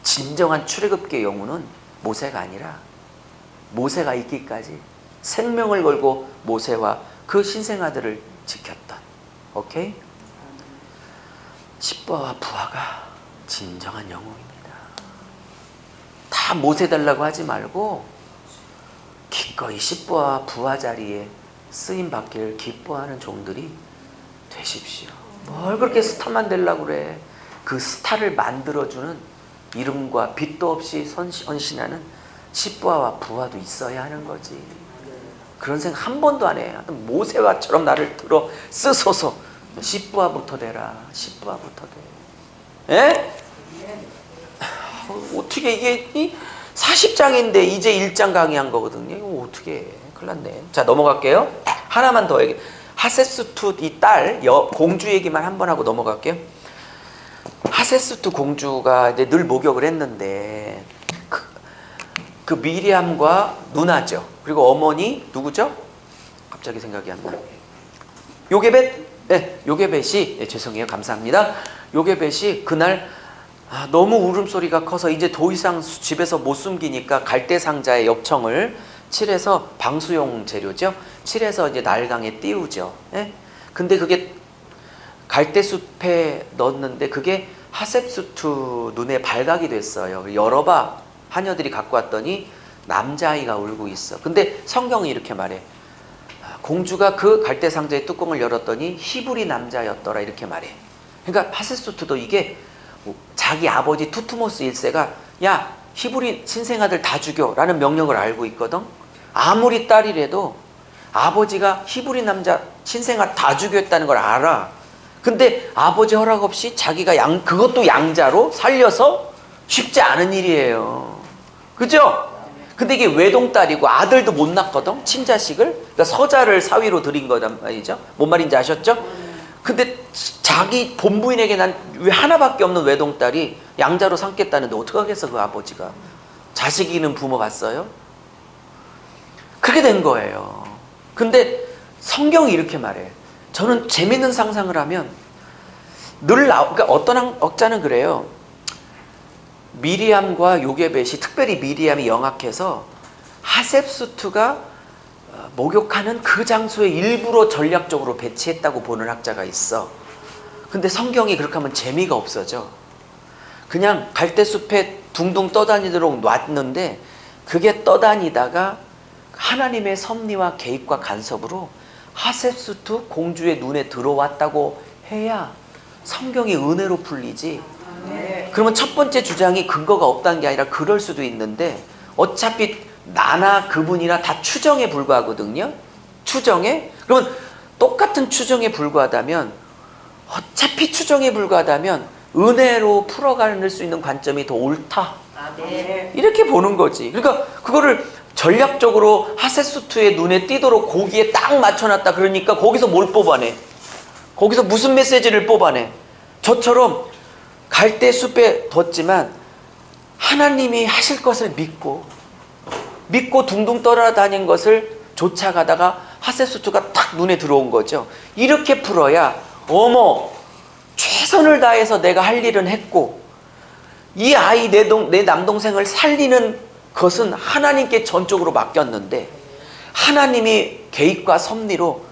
진정한 출애굽기의 영웅은 모세가 아니라 모세가 있기까지 생명을 걸고 모세와 그 신생아들을 지켰던. 오케이? 십부아와 부하가 진정한 영웅입니다. 다 모세 달라고 하지 말고 기꺼이 십부아와 부하 자리에 쓰임 받기를 기뻐하는 종들이 되십시오. 뭘 그렇게 스타만 되려고 그래. 그 스타를 만들어주는 이름과 빛도 없이 헌신하는 시부아와 부하도 있어야 하는 거지. 그런 생각 한 번도 안 해. 모세와처럼 나를 들어 쓰소서. 시부아부터 되라. 시부아부터 돼. 에? 어떻게 이게 40장인데 이제 1장 강의한 거거든요. 이거 어떻게 해. 큰일 났네. 자, 넘어갈게요. 하나만 더 얘기. 하세스투 이 딸 공주 얘기만 한 번 하고 넘어갈게요. 하세스투 공주가 이제 늘 목욕을 했는데 그 미리암과 누나죠. 그리고 어머니 누구죠? 갑자기 생각이 안 나. 요게벳? 네, 요게벳이 네, 죄송해요. 감사합니다. 요게벳이 그날 너무 울음소리가 커서 이제 더 이상 집에서 못 숨기니까 갈대 상자에 엽청을 칠해서 방수용 재료죠. 칠해서 이제 날강에 띄우죠. 예? 근데 그게 갈대숲에 넣었는데 그게 하셉수투 눈에 발각이 됐어요. 열어봐. 하녀들이 갖고 왔더니 남자아이가 울고 있어. 근데 성경이 이렇게 말해. 공주가 그 갈대 상자의 뚜껑을 열었더니 히브리 남자였더라 이렇게 말해. 그러니까 하셉수투도 이게 자기 아버지 투투모스 1세가 야 히브리 신생아들 다 죽여 라는 명령을 알고 있거든. 아무리 딸이라도 아버지가 히브리 남자 신생아 다 죽였다는 걸 알아. 근데 아버지 허락 없이 자기가 그것도 양자로 살려서 쉽지 않은 일이에요. 그죠? 근데 이게 외동딸이고 아들도 못 낳거든. 친자식을. 그러니까 서자를 사위로 들인 거단 말이죠. 뭔 말인지 아셨죠? 근데 자기 본부인에게 난 왜 하나밖에 없는 외동딸이 양자로 삼겠다는데 어떡하겠어 그 아버지가. 자식이는 부모 봤어요? 그렇게 된 거예요. 근데 성경이 이렇게 말해. 저는 재밌는 상상을 하면 그러니까 어떤 억자는 그래요. 미리암과 요게벳이 특별히 미리암이 영악해서 하셉수투가 목욕하는 그 장소에 일부러 전략적으로 배치했다고 보는 학자가 있어. 근데 성경이 그렇게 하면 재미가 없어져. 그냥 갈대숲에 둥둥 떠다니도록 놨는데 그게 떠다니다가 하나님의 섭리와 개입과 간섭으로 하셉수투 공주의 눈에 들어왔다고 해야 성경이 은혜로 풀리지. 그러면 첫 번째 주장이 근거가 없다는 게 아니라 그럴 수도 있는데 어차피 나나 그분이나 다 추정에 불과하거든요. 추정에? 그러면 똑같은 추정에 불과하다면 어차피 추정에 불과하다면 은혜로 풀어갈 수 있는 관점이 더 옳다. 이렇게 보는 거지. 그러니까 그거를 전략적으로 하세수투의 눈에 띄도록 거기에 딱 맞춰놨다 그러니까 거기서 뭘 뽑아내? 거기서 무슨 메시지를 뽑아내? 저처럼 갈대숲에 뒀지만 하나님이 하실 것을 믿고 둥둥 떠나다닌 것을 쫓아가다가 하세수투가 딱 눈에 들어온 거죠. 이렇게 풀어야 어머 최선을 다해서 내가 할 일은 했고 이 아이 내 남동생을 살리는 것은 하나님께 전적으로 맡겼는데 하나님이 개입과 섭리로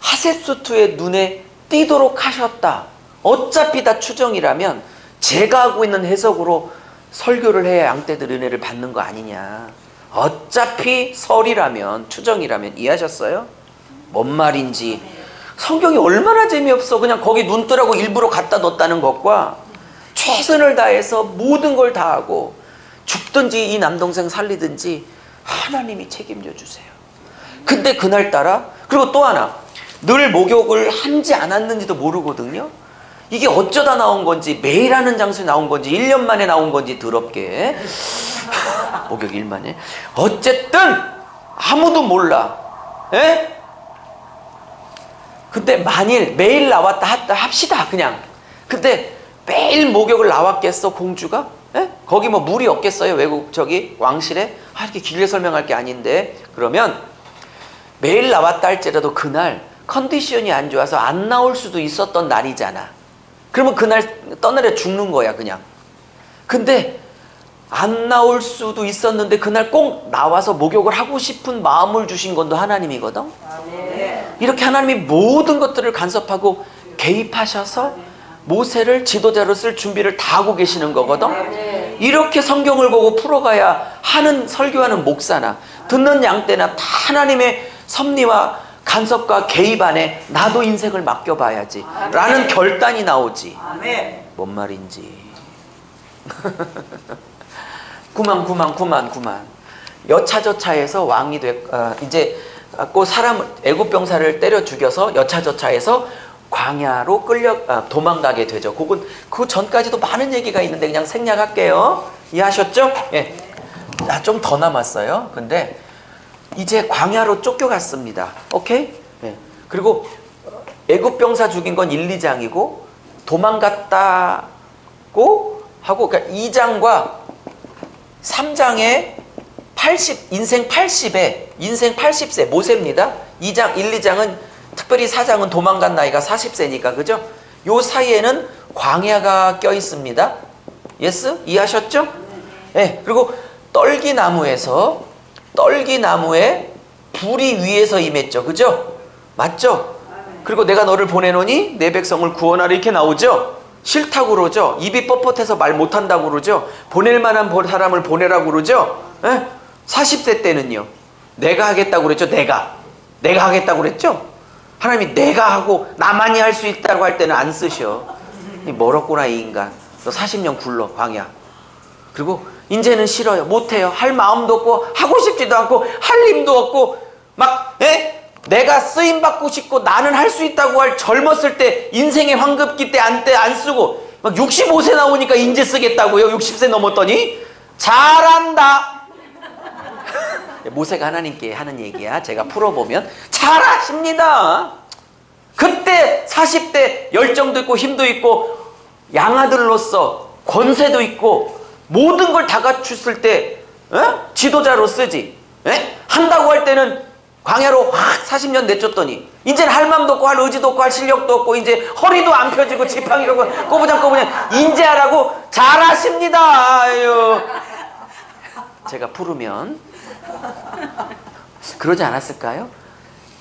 하셉수투의 눈에 띄도록 하셨다. 어차피 다 추정이라면 제가 하고 있는 해석으로 설교를 해야 양떼들 은혜를 받는 거 아니냐. 어차피 설이라면 추정이라면 이해하셨어요? 뭔 말인지. 성경이 얼마나 재미없어. 그냥 거기 눈 뜨라고 일부러 갖다 뒀다는 것과 최선을 다해서 모든 걸 다 하고 죽든지 이 남동생 살리든지 하나님이 책임져 주세요. 근데 그날따라 그리고 또 하나 늘 목욕을 한지 않았는지도 모르거든요. 이게 어쩌다 나온 건지 매일 하는 장소에 나온 건지 1년 만에 나온 건지 더럽게 목욕 1만에 어쨌든 아무도 몰라. 에? 근데 만일 매일 나왔다 합시다 그냥. 근데 매일 목욕을 나왔겠어 공주가? 에? 거기 뭐 물이 없겠어요 외국 저기 왕실에? 이렇게 길게 설명할 게 아닌데 그러면 매일 나왔다 할지라도 그날 컨디션이 안 좋아서 안 나올 수도 있었던 날이잖아. 그러면 그날 떠나려 죽는 거야 그냥. 근데 안 나올 수도 있었는데 그날 꼭 나와서 목욕을 하고 싶은 마음을 주신 건도 하나님이거든. 이렇게 하나님이 모든 것들을 간섭하고 개입하셔서 모세를 지도자로 쓸 준비를 다 하고 계시는 거거든. 이렇게 성경을 보고 풀어가야 하는 설교하는 목사나 듣는 양떼나 다 하나님의 섭리와 간섭과 개입 안에 나도 인생을 맡겨봐야지 라는 결단이 나오지. 뭔 말인지. 구만. 여차저차해서 왕이 이제 그 사람 애굽 병사를 때려 죽여서 여차저차해서 광야로 도망가게 되죠. 그건 그 전까지도 많은 얘기가 있는데 그냥 생략할게요. 이해하셨죠? 예. 좀 더 남았어요. 근데 이제 광야로 쫓겨갔습니다. 오케이? 예. 그리고 애굽 병사 죽인 건 1, 2장이고 도망갔다고 하고 그러니까 2장과 3장에 인생 80세 모세입니다. 2장, 1, 2장은 특별히 4장은 도망간 나이가 40세니까 그죠? 요 사이에는 광야가 껴 있습니다. 예스? 이해하셨죠? 네. 그리고 떨기나무에 불이 위에서 임했죠. 그죠? 맞죠? 그리고 내가 너를 보내노니 내 백성을 구원하라 이렇게 나오죠? 싫다고 그러죠? 입이 뻣뻣해서 말 못한다고 그러죠? 보낼 만한 사람을 보내라고 그러죠? 네? 40대 때는요. 내가 하겠다고 그랬죠? 내가 하겠다고 그랬죠? 하나님이 내가 하고 나만이 할 수 있다고 할 때는 안 쓰셔. 멀었구나 이 인간. 너 40년 굴러 광야. 그리고 이제는 싫어요. 못해요. 할 마음도 없고 하고 싶지도 않고 할 힘도 없고 막 내가 쓰임받고 싶고 나는 할 수 있다고 할 젊었을 때 인생의 황급기 때 안 쓰고 막 65세 나오니까 인제 쓰겠다고요. 60세 넘었더니 잘한다. 모세가 하나님께 하는 얘기야. 제가 풀어보면 잘하십니다. 그때 40대 열정도 있고 힘도 있고 양아들로서 권세도 있고 모든 걸 다 갖췄을 때 지도자로 쓰지. 한다고 할 때는 광야로 확 40년 내쫓더니 이제는 할 마음도 없고 할 의지도 없고 할 실력도 없고 이제 허리도 안 펴지고 지팡이로 꼬부장 인제 하라고 잘하십니다. 아유. 제가 풀으면 그러지 않았을까요?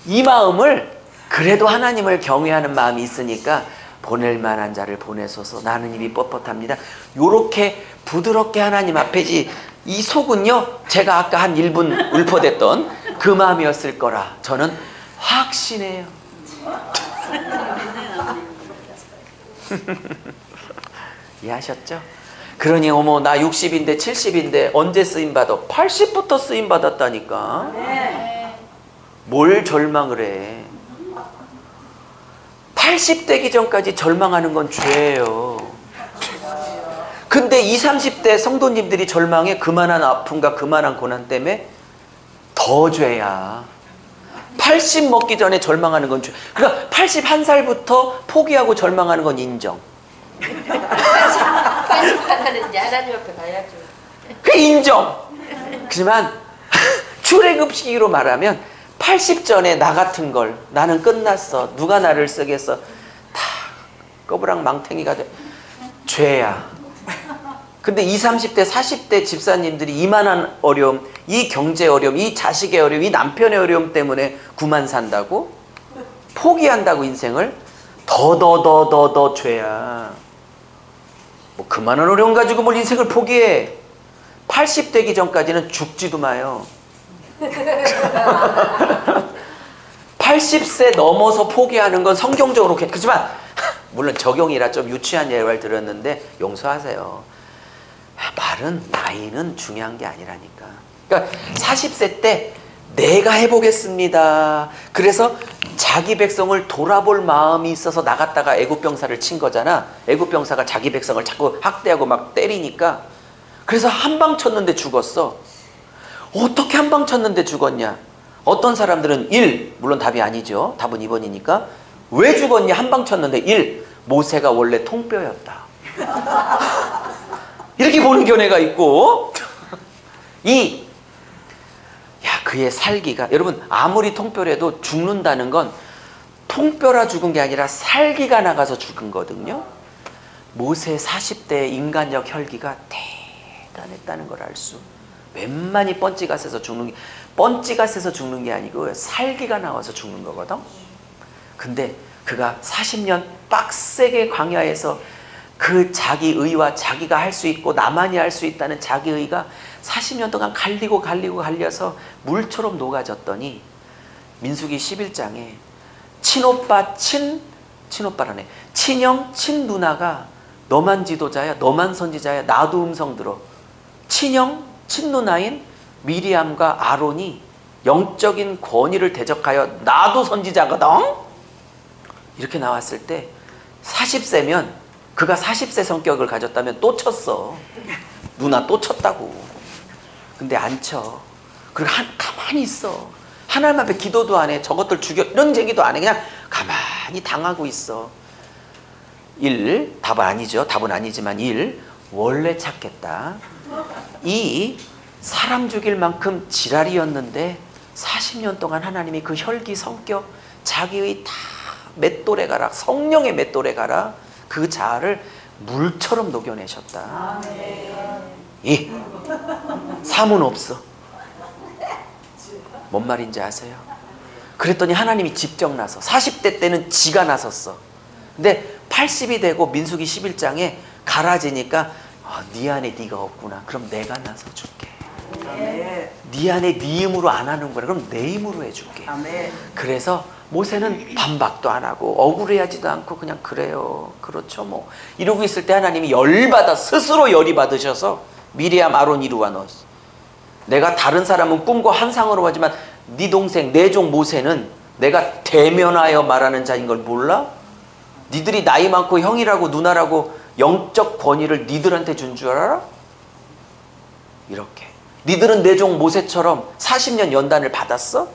이 마음을 그래도 하나님을 경외하는 마음이 있으니까 보낼 만한 자를 보내소서 나는 입이 뻣뻣합니다. 요렇게 부드럽게 하나님 앞에지 이 속은요 제가 아까 한 1분 읊어댔던 그 마음이었을 거라 저는 확신해요. 이해하셨죠? 그러니 어머 나 60인데 70인데 언제 쓰임받아? 80부터 쓰임받았다니까. 뭘 절망을 해. 80되기 전까지 절망하는 건 죄예요. 근데 20, 30대 성도님들이 절망해 그만한 아픔과 그만한 고난 때문에 더 죄야. 80 먹기 전에 절망하는 건 죄. 그러니까 81살부터 포기하고 절망하는 건 인정. 80하는 이제 하나님 앞에 가야죠. 그 인정. 하지만 출애굽시기로 말하면 80 전에 나 같은 걸 나는 끝났어. 누가 나를 쓰겠어. 다 꺼부랑 망탱이가 돼. 죄야. 근데 20, 30대, 40대 집사님들이 이만한 어려움, 이 경제 어려움, 이 자식의 어려움, 이 남편의 어려움 때문에 구만 산다고? 포기한다고 인생을? 더 죄야. 뭐 그만한 어려움 가지고 뭘 인생을 포기해. 80 되기 전까지는 죽지도 마요. 80세 넘어서 포기하는 건 성경적으로 그렇지만 물론 적용이라 좀 유치한 예를 들었는데 용서하세요. 말은 나이는 중요한 게 아니라니까. 그러니까 40세 때 내가 해보겠습니다. 그래서 자기 백성을 돌아볼 마음이 있어서 나갔다가 애굽 병사를 친 거잖아. 애굽 병사가 자기 백성을 자꾸 학대하고 막 때리니까 그래서 한 방 쳤는데 죽었어. 어떻게 한 방 쳤는데 죽었냐? 어떤 사람들은 1, 물론 답이 아니죠. 답은 2번이니까. 왜 죽었냐? 한 방 쳤는데 1, 모세가 원래 통뼈였다. 이렇게 보는 견해가 있고 2, 야 그의 살기가 여러분 아무리 통뼈라도 죽는다는 건 통뼈라 죽은 게 아니라 살기가 나가서 죽은 거거든요. 모세 40대의 인간적 혈기가 대단했다는 걸 알 수. 웬만히 뻔찌가 세서 죽는 게 아니고 살기가 나와서 죽는 거거든. 근데 그가 40년 빡세게 광야에서 그 자기 의와 자기가 할 수 있고 나만이 할 수 있다는 자기 의가 40년 동안 갈려서 물처럼 녹아졌더니 민수기 11장에 친형 친누나가 너만 지도자야, 너만 선지자야, 나도 음성 들어. 친형, 친누나인 미리암과 아론이 영적인 권위를 대적하여 나도 선지자거든? 이렇게 나왔을 때 40세면 그가 40세 성격을 가졌다면 또 쳤어. 누나 또 쳤다고. 근데 안 쳐. 그리고 가만히 있어. 하나님 앞에 기도도 안 해. 저것들 죽여. 이런 얘기도 안 해. 그냥 가만히 당하고 있어. 1. 답은 아니죠. 답은 아니지만 1. 원래 착했다. 2. 사람 죽일 만큼 지랄이었는데 40년 동안 하나님이 그 혈기 성격 자기의 다 맷돌에 가라 성령의 맷돌에 가라 그 자아를 물처럼 녹여내셨다. 2. 3은 없어. 뭔 말인지 아세요? 그랬더니 하나님이 직접 나서 40대 때는 지가 나섰어. 근데 80이 되고 민수기 11장에 갈아지니까 네 안에 네가 없구나. 그럼 내가 나서 줄게. 네 안에 네 힘으로 안 하는 거라. 그럼 내 힘으로 해줄게. 그래서 모세는 반박도 안 하고 억울해하지도 않고 그냥 그래요. 그렇죠 뭐. 이러고 있을 때 하나님이 열받아 스스로 열이 받으셔서 미리암 아론 이루와 너. 내가 다른 사람은 꿈과 환상으로 하지만 네 동생 내 종 모세는 내가 대면하여 말하는 자인 걸 몰라? 니들이 나이 많고 형이라고 누나라고 영적 권위를 니들한테 준 줄 알아? 이렇게. 니들은 내 종 모세처럼 40년 연단을 받았어?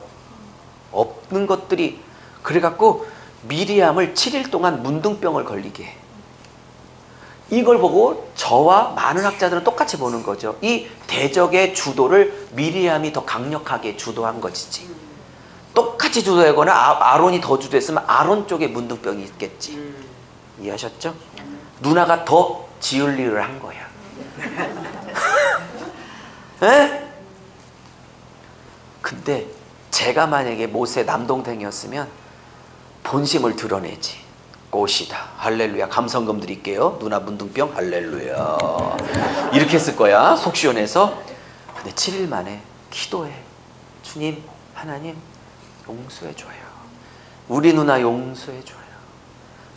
없는 것들이. 그래갖고 미리암을 7일 동안 문둥병을 걸리게 해. 이걸 보고 저와 많은 학자들은 똑같이 보는 거죠. 이 대적의 주도를 미리암이 더 강력하게 주도한 것이지. 똑같이 주도하거나 아론이 더 주도했으면 아론 쪽에 문둥병이 있겠지. 이해하셨죠? 누나가 더 지을 일을 한 거야. 에? 근데 제가 만약에 모세 남동생이었으면 본심을 드러내지. 꽃이다. 할렐루야. 감성금 드릴게요. 누나 문둥병 할렐루야. 이렇게 했을 거야. 속 시원해서. 근데 7일 만에 기도해. 주님, 하나님 용서해줘요. 우리 누나 용서해줘요.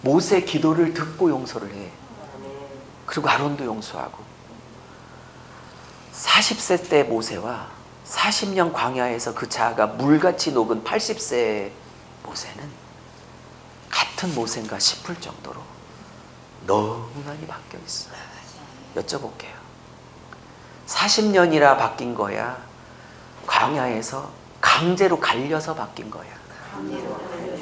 모세 기도를 듣고 용서를 해. 그리고 아론도 용서하고. 40세 때 모세와 40년 광야에서 그 자아가 물같이 녹은 80세 모세는 같은 모세인가 싶을 정도로 너무 많이 바뀌어 있어. 여쭤볼게요. 40년이라 바뀐 거야? 광야에서 강제로 갈려서 바뀐 거야?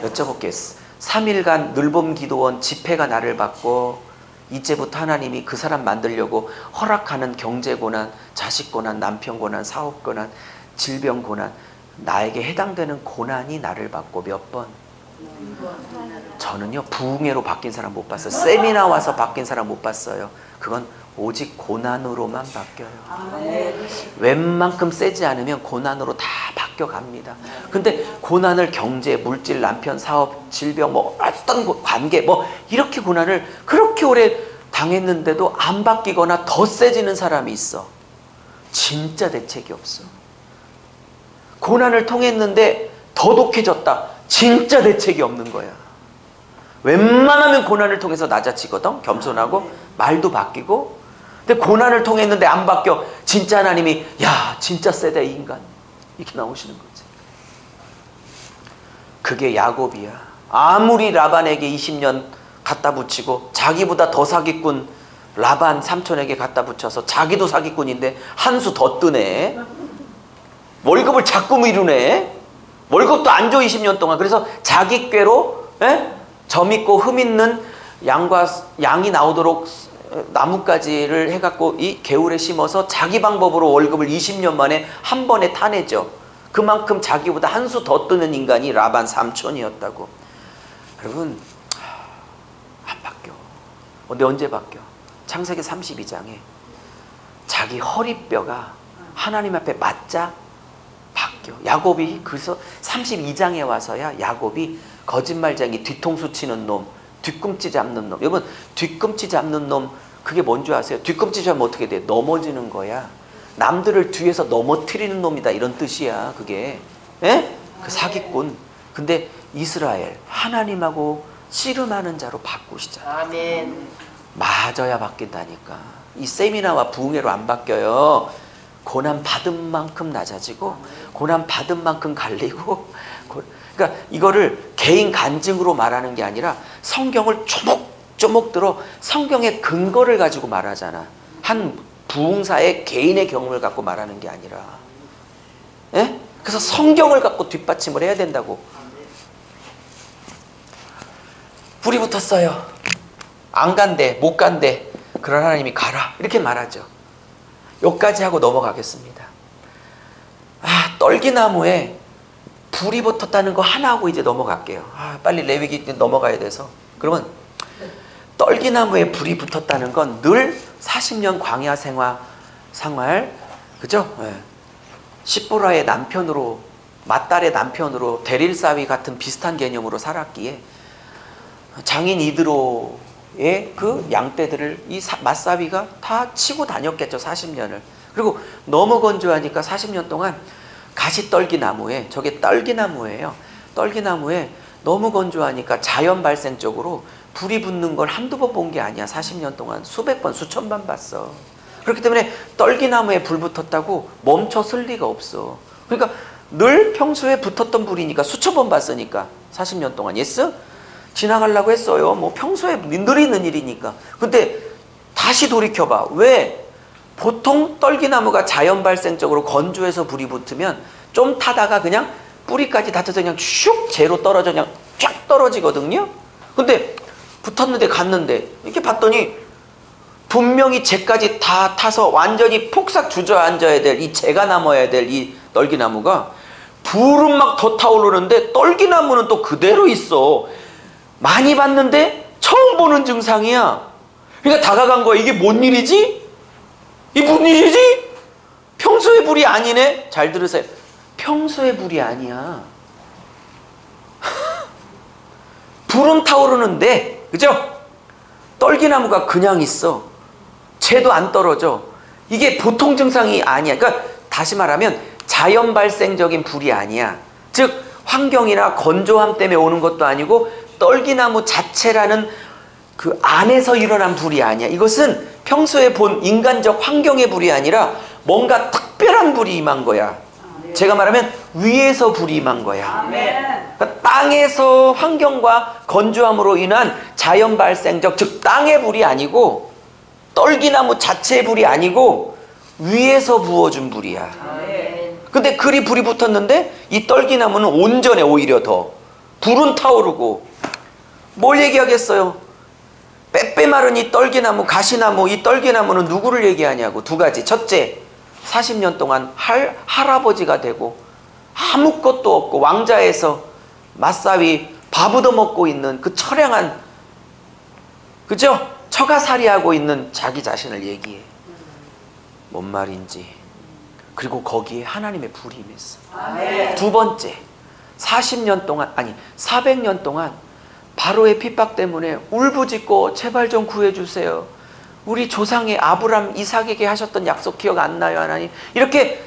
여쭤볼게요. 3일간 늘봄 기도원 집회가 나를 받고 이제부터 하나님이 그 사람 만들려고 허락하는 경제 고난, 자식 고난, 남편 고난, 사업 고난, 질병 고난, 나에게 해당되는 고난이 나를 받고 몇 번? 저는요 부흥회로 바뀐 사람 못 봤어요. 세미나 와서 바뀐 사람 못 봤어요. 그건 오직 고난으로만 바뀌어요. 웬만큼 세지 않으면 고난으로 다 바뀌어갑니다. 근데 고난을 경제, 물질, 남편, 사업, 질병, 뭐 어떤 관계 뭐 이렇게 고난을 그렇게 오래 당했는데도 안 바뀌거나 더 세지는 사람이 있어. 진짜 대책이 없어. 고난을 통했는데 더 독해졌다. 진짜 대책이 없는 거야. 웬만하면 고난을 통해서 낮아지거든. 겸손하고 말도 바뀌고. 근데 고난을 통했는데 안 바뀌어. 진짜 하나님이 야 진짜 세다 이 인간 이렇게 나오시는 거지. 그게 야곱이야. 아무리 라반에게 20년 갖다 붙이고 자기보다 더 사기꾼 라반 삼촌에게 갖다 붙여서 자기도 사기꾼인데 한 수 더 뜨네. 월급을 자꾸 미루네. 월급도 안 줘 20년 동안. 그래서 자기 꾀로 점 있고 흠 있는 양이 나오도록 나뭇가지를 해갖고 이 개울에 심어서 자기 방법으로 월급을 20년 만에 한 번에 타내죠. 그만큼 자기보다 한 수 더 뜨는 인간이 라반 삼촌이었다고. 여러분 안 바뀌어. 근데 언제 바뀌어? 창세기 32장에 자기 허리뼈가 하나님 앞에 맞자 바뀌어. 야곱이 그래서 32장에 와서야 야곱이 거짓말쟁이, 뒤통수 치는 놈, 뒤꿈치 잡는 놈. 여러분 뒤꿈치 잡는 놈 그게 뭔 줄 아세요? 뒤꿈치 잡으면 어떻게 돼? 넘어지는 거야. 남들을 뒤에서 넘어뜨리는 놈이다 이런 뜻이야. 그게 그 사기꾼. 근데 이스라엘 하나님하고 씨름하는 자로 바꾸시잖아. 아멘. 맞아야 바뀐다니까. 이 세미나와 부흥회로 안 바뀌어요. 고난 받은 만큼 낮아지고 고난 받은 만큼 갈리고. 그러니까 이거를 개인 간증으로 말하는 게 아니라 성경을 조목조목 들어 성경의 근거를 가지고 말하잖아. 한 부흥사의 개인의 경험을 갖고 말하는 게 아니라. 예? 그래서 성경을 갖고 뒷받침을 해야 된다고. 불이 붙었어요. 안 간대, 못 간대. 그런 하나님이 가라. 이렇게 말하죠. 여기까지 하고 넘어가겠습니다. 떨기나무에 불이 붙었다는 거 하나 하고 이제 넘어갈게요. 빨리 레위기 넘어가야 돼서. 그러면 떨기나무에 불이 붙었다는 건 늘 40년 광야 생활, 그죠? 네. 십보라의 남편으로, 맏딸의 남편으로 데릴사위 같은 비슷한 개념으로 살았기에 장인 이드로의 그 양떼들을 이 맏사위가 다 치고 다녔겠죠. 40년을. 그리고 너무 건조하니까 40년 동안 가시떨기나무에, 저게 떨기나무예요. 떨기나무에 너무 건조하니까 자연 발생적으로 불이 붙는 걸 한두 번 본 게 아니야. 40년 동안 수백 번, 수천 번 봤어. 그렇기 때문에 떨기나무에 불 붙었다고 멈춰설 리가 없어. 그러니까 늘 평소에 붙었던 불이니까 수천 번 봤으니까 40년 동안. 예스? 지나가려고 했어요. 뭐 평소에 늘 있는 일이니까. 근데 다시 돌이켜봐. 왜? 보통 떨기나무가 자연 발생적으로 건조해서 불이 붙으면 좀 타다가 그냥 뿌리까지 다쳐서 그냥 슉 재로 떨어져 그냥 쫙 떨어지거든요. 근데 붙었는데 갔는데 이렇게 봤더니 분명히 재까지 다 타서 완전히 폭삭 주저앉아야 될 이 재가 남아야 될 이 떨기나무가 불은 막 더 타오르는데 떨기나무는 또 그대로 있어. 많이 봤는데 처음 보는 증상이야. 그러니까 다가간 거야. 이게 뭔 일이지? 이게 뭔 일이지? 평소의 불이 아니네. 잘 들으세요. 평소의 불이 아니야. 불은 타오르는데, 그죠? 떨기나무가 그냥 있어. 재도 안 떨어져. 이게 보통 증상이 아니야. 그러니까 다시 말하면 자연 발생적인 불이 아니야. 즉 환경이나 건조함 때문에 오는 것도 아니고 떨기나무 자체라는 그 안에서 일어난 불이 아니야. 이것은 평소에 본 인간적 환경의 불이 아니라 뭔가 특별한 불이 임한 거야. 제가 말하면 위에서 불이 임한 거야. 그러니까 땅에서 환경과 건조함으로 인한 자연 발생적, 즉 땅의 불이 아니고 떨기나무 자체의 불이 아니고 위에서 부어준 불이야. 근데 그리 불이 붙었는데 이 떨기나무는 온전해. 오히려 더 불은 타오르고. 뭘 얘기하겠어요? 빼빼 마른 이 떨기나무, 가시나무, 이 떨기나무는 누구를 얘기하냐고. 두 가지. 첫째, 40년 동안 할아버지가 되고 아무것도 없고 왕자에서 맞사위 밥 얻어먹고 있는 그 처량한, 그죠? 처가살이하고 있는 자기 자신을 얘기해. 뭔 말인지. 그리고 거기에 하나님의 불이 임했어. 두 번째, 40년 동안, 아니 400년 동안 바로의 핍박 때문에 울부짖고 제발 좀 구해주세요. 우리 조상의 아브람, 이삭에게 하셨던 약속 기억 안 나요, 하나님? 이렇게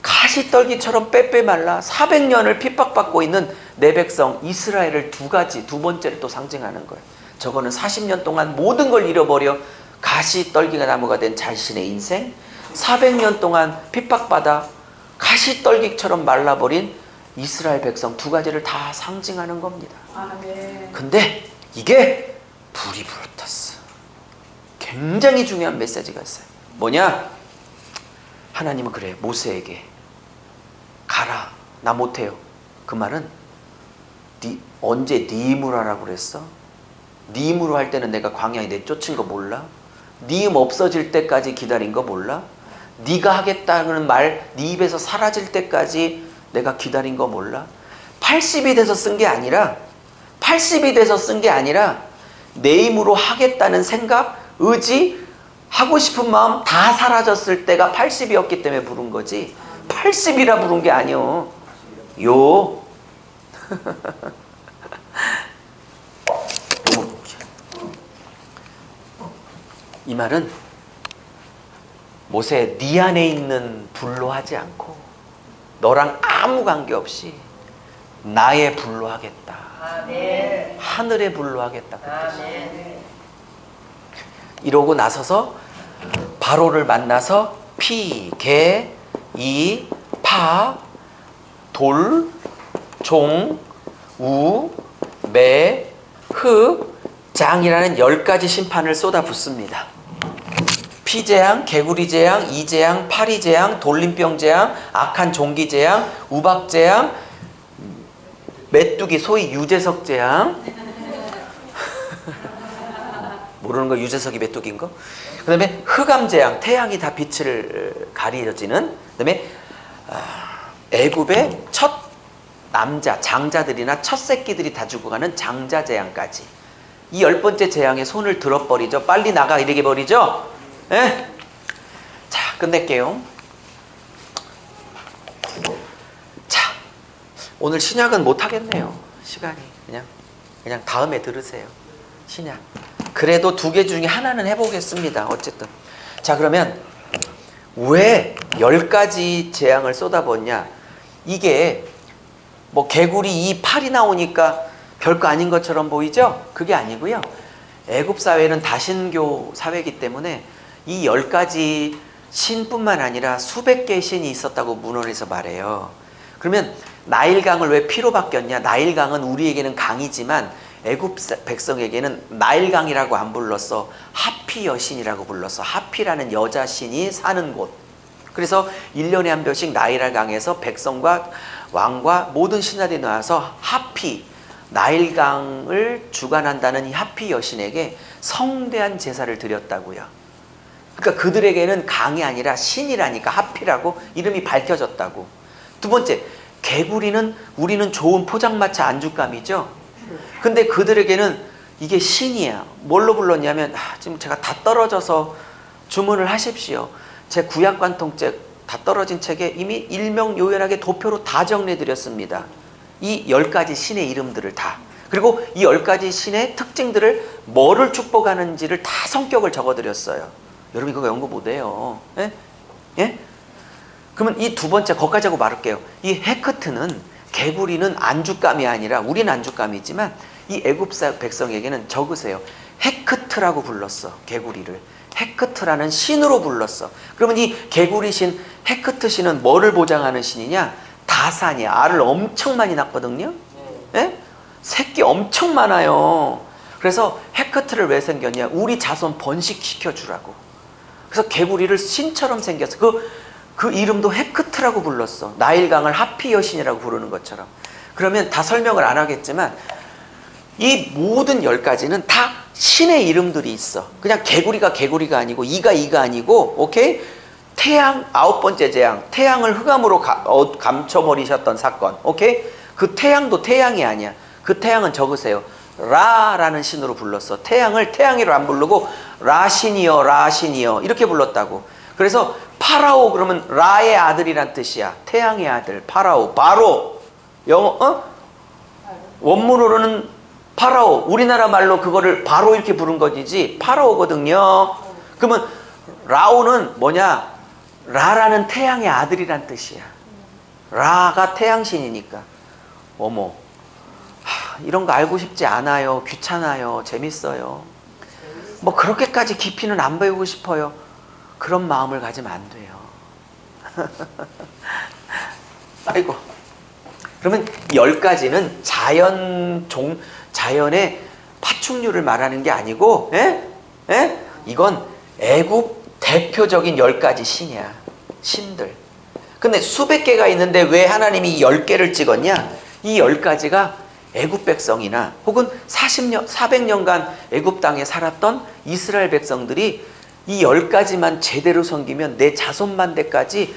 가시떨기처럼 빼빼 말라 400년을 핍박받고 있는 내 백성 이스라엘을 두 번째를 또 상징하는 거예요. 저거는 40년 동안 모든 걸 잃어버려 가시떨기가 나무가 된 자신의 인생, 400년 동안 핍박받아 가시떨기처럼 말라버린 이스라엘 백성 두 가지를 다 상징하는 겁니다. 근데 이게 불이 붙었어. 굉장히 중요한 메시지가 있어요. 뭐냐? 하나님은 그래, 모세에게 가라, 나 못해요. 그 말은 언제 네 힘으로 하라고 그랬어? 네 힘으로 할 때는 내가 광야에 내쫓은 거 몰라? 네 힘 없어질 때까지 기다린 거 몰라? 네가 하겠다는 말 네 입에서 사라질 때까지 내가 기다린 거 몰라? 80이 돼서 쓴 게 아니라 내 힘으로 하겠다는 생각, 의지, 하고 싶은 마음 다 사라졌을 때가 80이었기 때문에 부른 거지 80이라 부른 게 아니요. 이 말은 모세 네 안에 있는 불로 하지 않고 너랑 아무 관계없이 나의 불로 하겠다. 하늘의 불로 하겠다. 이러고 나서서 바로를 만나서 피, 개, 이, 파, 돌, 종, 우, 매, 흑, 장이라는 10가지 심판을 쏟아붓습니다. 피재앙, 개구리재앙, 이재앙, 파리재앙, 돌림병재앙, 악한 종기재앙, 우박재앙, 메뚜기 소위 유재석재앙. 모르는 거 유재석이 메뚜기인 거? 그 다음에 흑암재앙, 태양이 다 빛을 가리어지는. 그 다음에 애굽의 첫 남자, 장자들이나 첫 새끼들이 다 죽어가는 장자재앙까지. 이 10번째 재앙에 손을 들어버리죠. 빨리 나가 이렇게 버리죠. 예? 자, 끝낼게요. 자, 오늘 신약은 못하겠네요. 시간이. 그냥 다음에 들으세요. 신약. 그래도 2개 중에 하나는 해보겠습니다. 어쨌든. 자, 그러면 왜 10가지 재앙을 쏟아붓냐? 이게 뭐 개구리 이 팔이 나오니까 별거 아닌 것처럼 보이죠? 그게 아니고요. 애굽 사회는 다신교 사회이기 때문에 이 10가지 신뿐만 아니라 수백 개의 신이 있었다고 문헌에서 말해요. 그러면 나일강을 왜 피로 바뀌었냐? 나일강은 우리에게는 강이지만 애굽 백성에게는 나일강이라고 안 불렀어. 하피 여신이라고 불렀어. 하피라는 여자 신이 사는 곳. 그래서 1년에 한 번씩 나일강에서 백성과 왕과 모든 신하들이 나와서 하피, 나일강을 주관한다는 이 하피 여신에게 성대한 제사를 드렸다고요. 그러니까 그들에게는 강이 아니라 신이라니까 하피라고 이름이 밝혀졌다고. 두 번째, 개구리는 우리는 좋은 포장마차 안주감이죠. 근데 그들에게는 이게 신이야. 뭘로 불렀냐면 지금 제가 다 떨어져서 주문을 하십시오. 제 구약관통책 다 떨어진 책에 이미 일명요연하게 도표로 다 정리해드렸습니다. 이 10가지 신의 이름들을 다. 그리고 이 10가지 신의 특징들을 뭐를 축복하는지를 다 성격을 적어드렸어요. 여러분 이거 연구 못해요. 예? 예? 그러면 이 2번째 거기까지 하고 말할게요. 이 헤크트는 개구리는 안주감이 아니라 우리는 안주감이지만 이 애굽 백성에게는 적으세요. 헤크트라고 불렀어. 개구리를. 헤크트라는 신으로 불렀어. 그러면 이 개구리 신, 헤크트 신은 뭐를 보장하는 신이냐? 다산이야. 알을 엄청 많이 낳거든요. 예? 새끼 엄청 많아요. 그래서 헤크트를 왜 생겼냐? 우리 자손 번식시켜 주라고. 그래서 개구리를 신처럼 생겼어. 그 이름도 헤크트라고 불렀어. 나일강을 하피 여신이라고 부르는 것처럼. 그러면 다 설명을 안 하겠지만 이 모든 10가지는 다 신의 이름들이 있어. 그냥 개구리가 아니고 이가 아니고, 오케이? 태양 9번째 재앙, 태양을 흑암으로 감춰버리셨던 사건, 오케이? 그 태양도 태양이 아니야. 그 태양은 적으세요. 라라는 신으로 불렀어. 태양을 태양이로 안 부르고 라신이여 이렇게 불렀다고. 그래서 파라오 그러면 라의 아들이란 뜻이야. 태양의 아들 파라오. 바로 영어 원문으로는 파라오. 우리나라 말로 그거를 바로 이렇게 부른 것이지 파라오거든요. 그러면 라오는 뭐냐? 라라는 태양의 아들이란 뜻이야. 라가 태양신이니까. 어머, 이런 거 알고 싶지 않아요. 귀찮아요. 재밌어요. 뭐 그렇게까지 깊이는 안 배우고 싶어요. 그런 마음을 가지면 안 돼요. 아이고. 그러면 10가지는 자연의 파충류를 말하는 게 아니고, 이건 애굽 대표적인 10가지 신이야. 신들. 근데 수백 개가 있는데 왜 하나님이 10개를 찍었냐? 이 10가지가 애굽 백성이나 혹은 400년간 애굽 땅에 살았던 이스라엘 백성들이 이 10가지만 제대로 섬기면 내 자손만대까지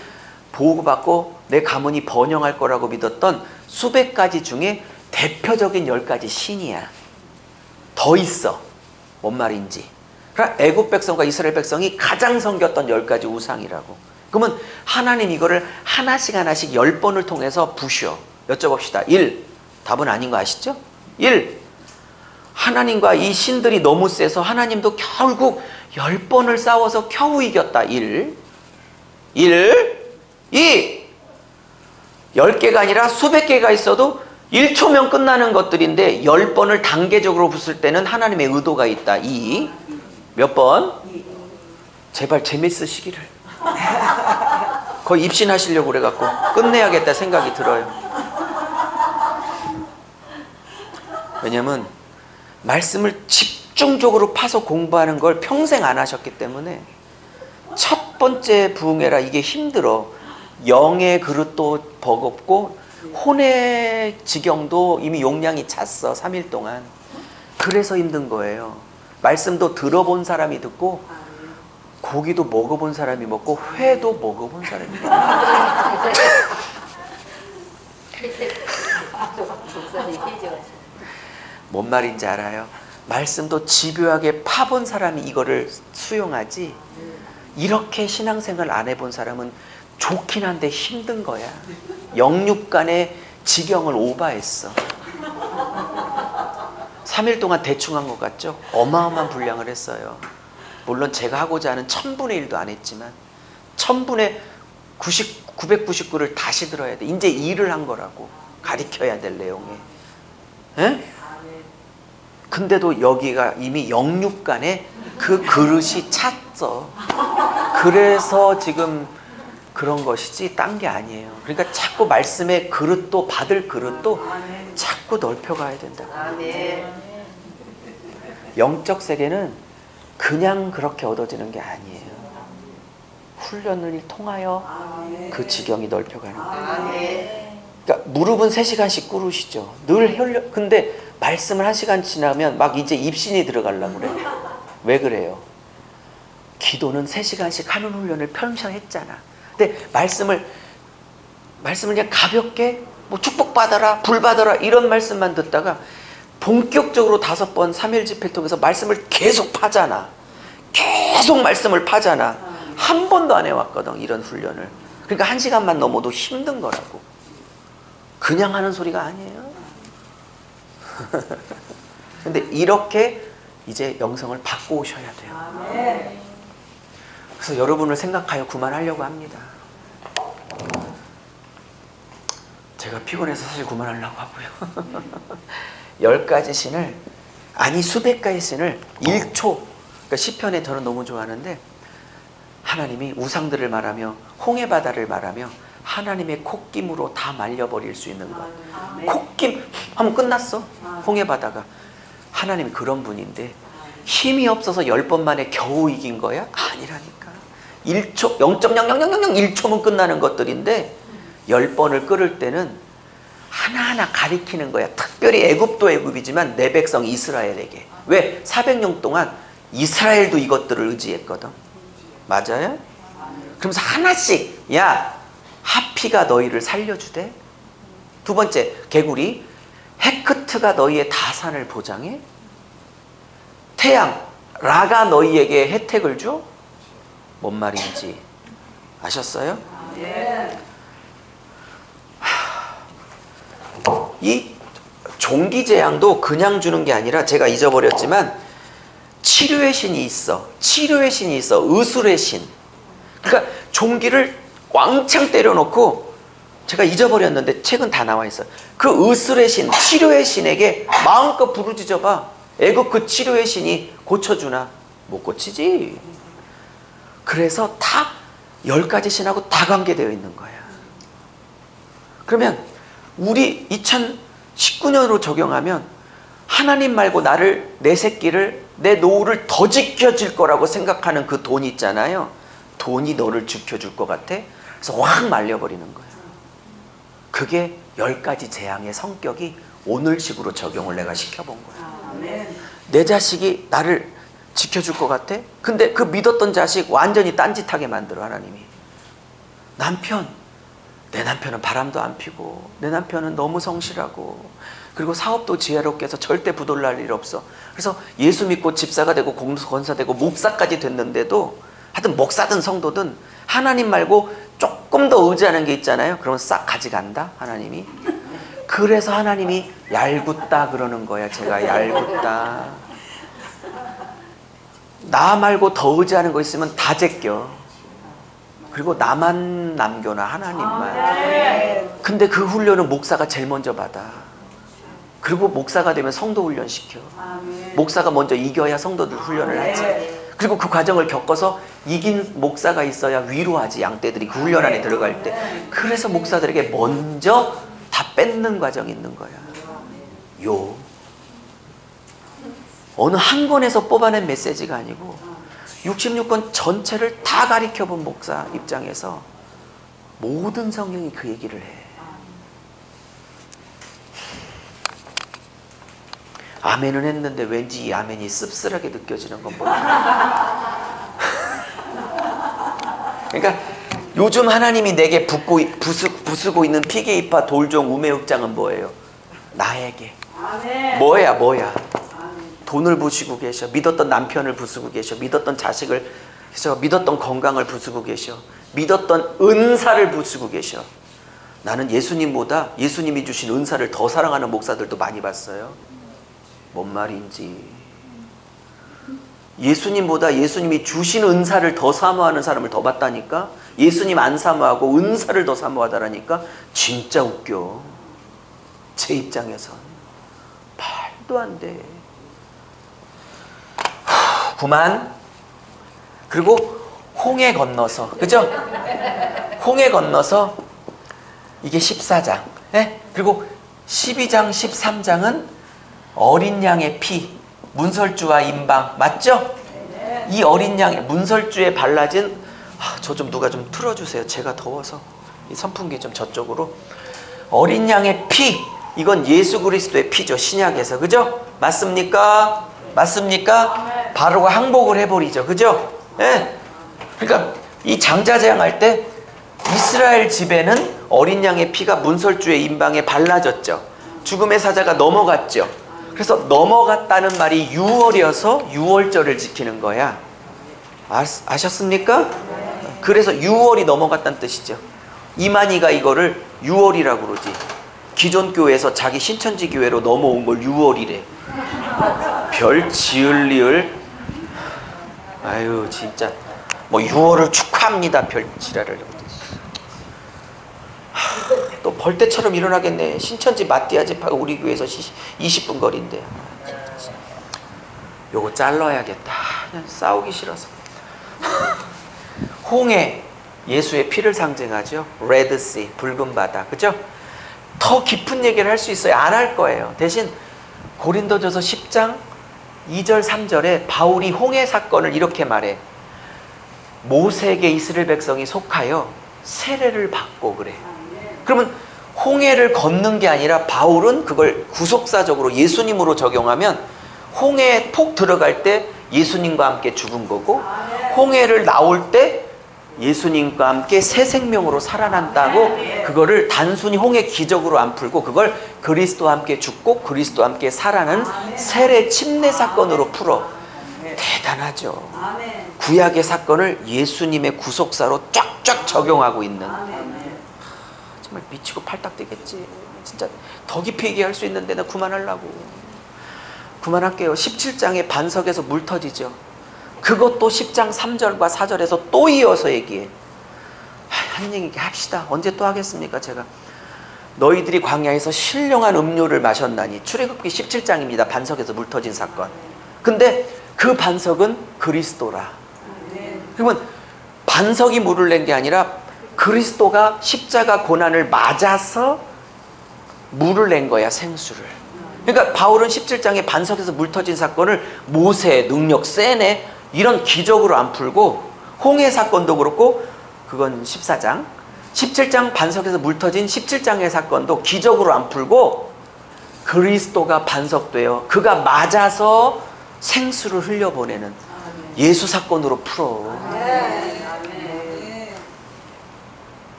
보호받고 내 가문이 번영할 거라고 믿었던 수백 가지 중에 대표적인 10가지 신이야. 더 있어. 뭔 말인지. 그러니까 애굽 백성과 이스라엘 백성이 가장 섬겼던 10가지 우상이라고. 그러면 하나님 이거를 하나씩 10번을 통해서 부셔. 여쭤봅시다. 1. 답은 아닌 거 아시죠? 1. 하나님과 이 신들이 너무 세서 하나님도 결국 10번을 싸워서 겨우 이겼다. 1. 2. 10개가 아니라 수백 개가 있어도 1초면 끝나는 것들인데 10번을 단계적으로 부술 때는 하나님의 의도가 있다. 2. 몇 번? 제발 재밌으시기를. 거의 입신하시려고 그래갖고 끝내야겠다 생각이 들어요. 왜냐면 말씀을 집중적으로 파서 공부하는 걸 평생 안 하셨기 때문에 첫 번째 부흥회라 이게 힘들어. 영의 그릇도 버겁고 혼의 지경도 이미 용량이 찼어. 3일 동안. 그래서 힘든 거예요. 말씀도 들어본 사람이 듣고 고기도 먹어본 사람이 먹고 회도 먹어본 사람이 먹고. 뭔 말인지 알아요? 말씀도 집요하게 파본 사람이 이거를 수용하지, 이렇게 신앙생활 안 해본 사람은 좋긴 한데 힘든 거야. 영육 간의 지경을 오버했어. 3일 동안 대충 한 것 같죠? 어마어마한 분량을 했어요. 물론 제가 하고자 하는 1000분의 1도 안 했지만 1000분의 999를 다시 들어야 돼. 이제 일을 한 거라고. 가리켜야 될 내용에. 에? 근데도 여기가 이미 영육 간에 그 그릇이 찼어. 그래서 지금 그런 것이지 딴 게 아니에요. 그러니까 자꾸 말씀의 그릇도, 받을 그릇도 자꾸 넓혀가야 된다고. 영적 세계는 그냥 그렇게 얻어지는 게 아니에요. 훈련을 통하여 그 지경이 넓혀가는 거예요. 그러니까 무릎은 3시간씩 꿇으시죠. 늘 혈력. 근데 말씀을 1시간 지나면 막 이제 입신이 들어가려고 그래. 왜 그래요? 기도는 3시간씩 하는 훈련을 평생 했잖아. 근데 말씀을 그냥 가볍게 뭐 축복받아라, 불받아라 이런 말씀만 듣다가 본격적으로 5번 3일 집회를 통해서 말씀을 계속 파잖아. 계속 말씀을 파잖아. 한 번도 안 해왔거든, 이런 훈련을. 그러니까 1시간만 넘어도 힘든 거라고. 그냥 하는 소리가 아니에요. 근데 이렇게 이제 영성을 받고 오셔야 돼요. 그래서 여러분을 생각하여 그만하려고 합니다. 제가 피곤해서 사실 그만하려고 하고요. 10가지 신을, 아니 수백 가지 신을 1초, 그러니까 시편에 저는 너무 좋아하는데, 하나님이 우상들을 말하며 홍해바다를 말하며 하나님의 콧김으로 다 말려버릴 수 있는 것. 콧김 하면 끝났어. 홍해바다가. 하나님이 그런 분인데 힘이 없어서 10번 만에 겨우 이긴 거야? 아니라니까. 1초, 0.00001초면 끝나는 것들인데 10번을 끓을 때는 하나하나 가리키는 거야. 특별히 애굽도 애굽이지만 내 백성 이스라엘에게. 왜? 400년 동안 이스라엘도 이것들을 의지했거든. 맞아요? 그러면서 하나씩, 야, 하피가 너희를 살려주되. 두 번째, 개구리, 헤크트가 너희의 다산을 보장해. 태양, 라가 너희에게 혜택을 줘. 뭔 말인지 아셨어요? 이 종기재앙도 그냥 주는 게 아니라, 제가 잊어버렸지만 치료의 신이 있어. 치료의 신이 있어. 의술의 신. 그러니까 종기를 왕창 때려놓고, 제가 잊어버렸는데 책은 다 나와 있어요. 그 의술의 신, 치료의 신에게 마음껏 부르짖어봐. 애굽 그 치료의 신이 고쳐주나? 못 고치지. 그래서 다 10가지 신하고 다 관계되어 있는 거야. 그러면 우리 2019년으로 적용하면 하나님 말고 나를, 내 새끼를, 내 노후를 더 지켜줄 거라고 생각하는 그 돈 있잖아요. 돈이 너를 지켜줄 것 같아? 그래서 확 말려버리는 거야. 그게 10가지 재앙의 성격이 오늘식으로 적용을 내가 시켜본 거야. 내 자식이 나를 지켜줄 것 같아? 근데 그 믿었던 자식 완전히 딴짓하게 만들어, 하나님이. 내 남편은 바람도 안 피고, 내 남편은 너무 성실하고, 그리고 사업도 지혜롭게 해서 절대 부돌날 일 없어. 그래서 예수 믿고 집사가 되고 권사되고 목사까지 됐는데도, 하여튼 목사든 성도든 하나님 말고 조금 더 의지하는 게 있잖아요. 그러면 싹 가져간다, 하나님이. 그래서 하나님이 얄궂다 그러는 거야. 제가 얄궂다. 나 말고 더 의지하는 거 있으면 다 제껴. 그리고 나만 남겨놔, 하나님만. 근데 그 훈련은 목사가 제일 먼저 받아. 그리고 목사가 되면 성도 훈련 시켜. 목사가 먼저 이겨야 성도들 훈련을 하지. 그리고 그 과정을 겪어서 이긴 목사가 있어야 위로하지, 양떼들이 그 훈련 안에 들어갈 때. 그래서 목사들에게 먼저 다 뺏는 과정이 있는 거야. 어느 한 권에서 뽑아낸 메시지가 아니고 66권 전체를 다 가리켜본 목사 입장에서 모든 성경이 그 얘기를 해. 아멘은 했는데 왠지 이 아멘이 씁쓸하게 느껴지는 건 뭐야? 그러니까 요즘 하나님이 내게 부수고 있는 피게이파 돌종 우매흑장은 뭐예요? 나에게. 뭐야? 돈을 부수고 계셔. 믿었던 남편을 부수고 계셔. 믿었던 자식을 계셔. 믿었던 건강을 부수고 계셔. 믿었던 은사를 부수고 계셔. 나는 예수님보다 예수님이 주신 은사를 더 사랑하는 목사들도 많이 봤어요. 뭔 말인지. 예수님보다 예수님이 주신 은사를 더 사모하는 사람을 더 봤다니까. 예수님 안 사모하고 은사를 더 사모하다라니까. 진짜 웃겨. 제 입장에선 말도 안 돼. 그만. 그리고 홍해 건너서, 그죠? 홍해 건너서 이게 14장. 예? 그리고 12장 13장은 어린 양의 피, 문설주와 임방, 맞죠? 이 어린 양의 문설주에 발라진, 저 좀 누가 좀 틀어주세요. 제가 더워서. 이 선풍기 좀 저쪽으로. 어린 양의 피, 이건 예수 그리스도의 피죠. 신약에서. 그죠? 맞습니까? 바로 항복을 해버리죠. 그죠? 예? 그러니까 이 장자재앙할 때 이스라엘 집에는 어린 양의 피가 문설주의 임방에 발라졌죠. 죽음의 사자가 넘어갔죠. 그래서 넘어갔다는 말이 유월이어서 유월절을 지키는 거야. 아셨습니까? 그래서 유월이 넘어갔다는 뜻이죠. 이만희가 이거를 유월이라고 그러지. 기존 교회에서 자기 신천지 교회로 넘어온 걸 유월이래. 별 지을 리을. 아유 진짜 뭐 유월을 축하합니다. 별 지랄을. 또 벌떼처럼 일어나겠네. 신천지 마띠아 집하고 우리 교회에서 20분 거리인데. 요거 잘라야겠다. 그냥 싸우기 싫어서. 홍해, 예수의 피를 상징하죠. 레드씨, 붉은 바다. 그죠? 더 깊은 얘기를 할 수 있어요. 안 할 거예요. 대신 고린도전서 10장 2절 3절에 바울이 홍해 사건을 이렇게 말해. 모세에게 이스라엘 백성이 속하여 세례를 받고 그래. 그러면 홍해를 걷는 게 아니라 바울은 그걸 구속사적으로 예수님으로 적용하면 홍해에 폭 들어갈 때 예수님과 함께 죽은 거고, 홍해를 나올 때 예수님과 함께 새 생명으로 살아난다고, 그거를 단순히 홍해 기적으로 안 풀고 그걸 그리스도와 함께 죽고 그리스도와 함께 살아는 세례 침례 사건으로 풀어. 대단하죠. 구약의 사건을 예수님의 구속사로 쫙쫙 적용하고 있는. 정말 미치고 팔딱 뛰겠지. 진짜 더 깊이 얘기할 수 있는데 나 그만하려고. 그만할게요. 17장에 반석에서 물 터지죠. 그것도 10장 3절과 4절에서 또 이어서 얘기해. 한 얘기 합시다. 언제 또 하겠습니까? 제가 너희들이 광야에서 신령한 음료를 마셨나니. 출애굽기 17장입니다. 반석에서 물 터진 사건. 근데 그 반석은 그리스도라. 그러면 반석이 물을 낸 게 아니라 그리스도가 십자가 고난을 맞아서 물을 낸 거야, 생수를. 그러니까 바울은 17장에 반석에서 물 터진 사건을 모세의 능력 세네 이런 기적으로 안 풀고, 홍해 사건도 그렇고 그건 14장, 17장 반석에서 물 터진 17장의 사건도 기적으로 안 풀고 그리스도가 반석되어 그가 맞아서 생수를 흘려보내는 예수 사건으로 풀어.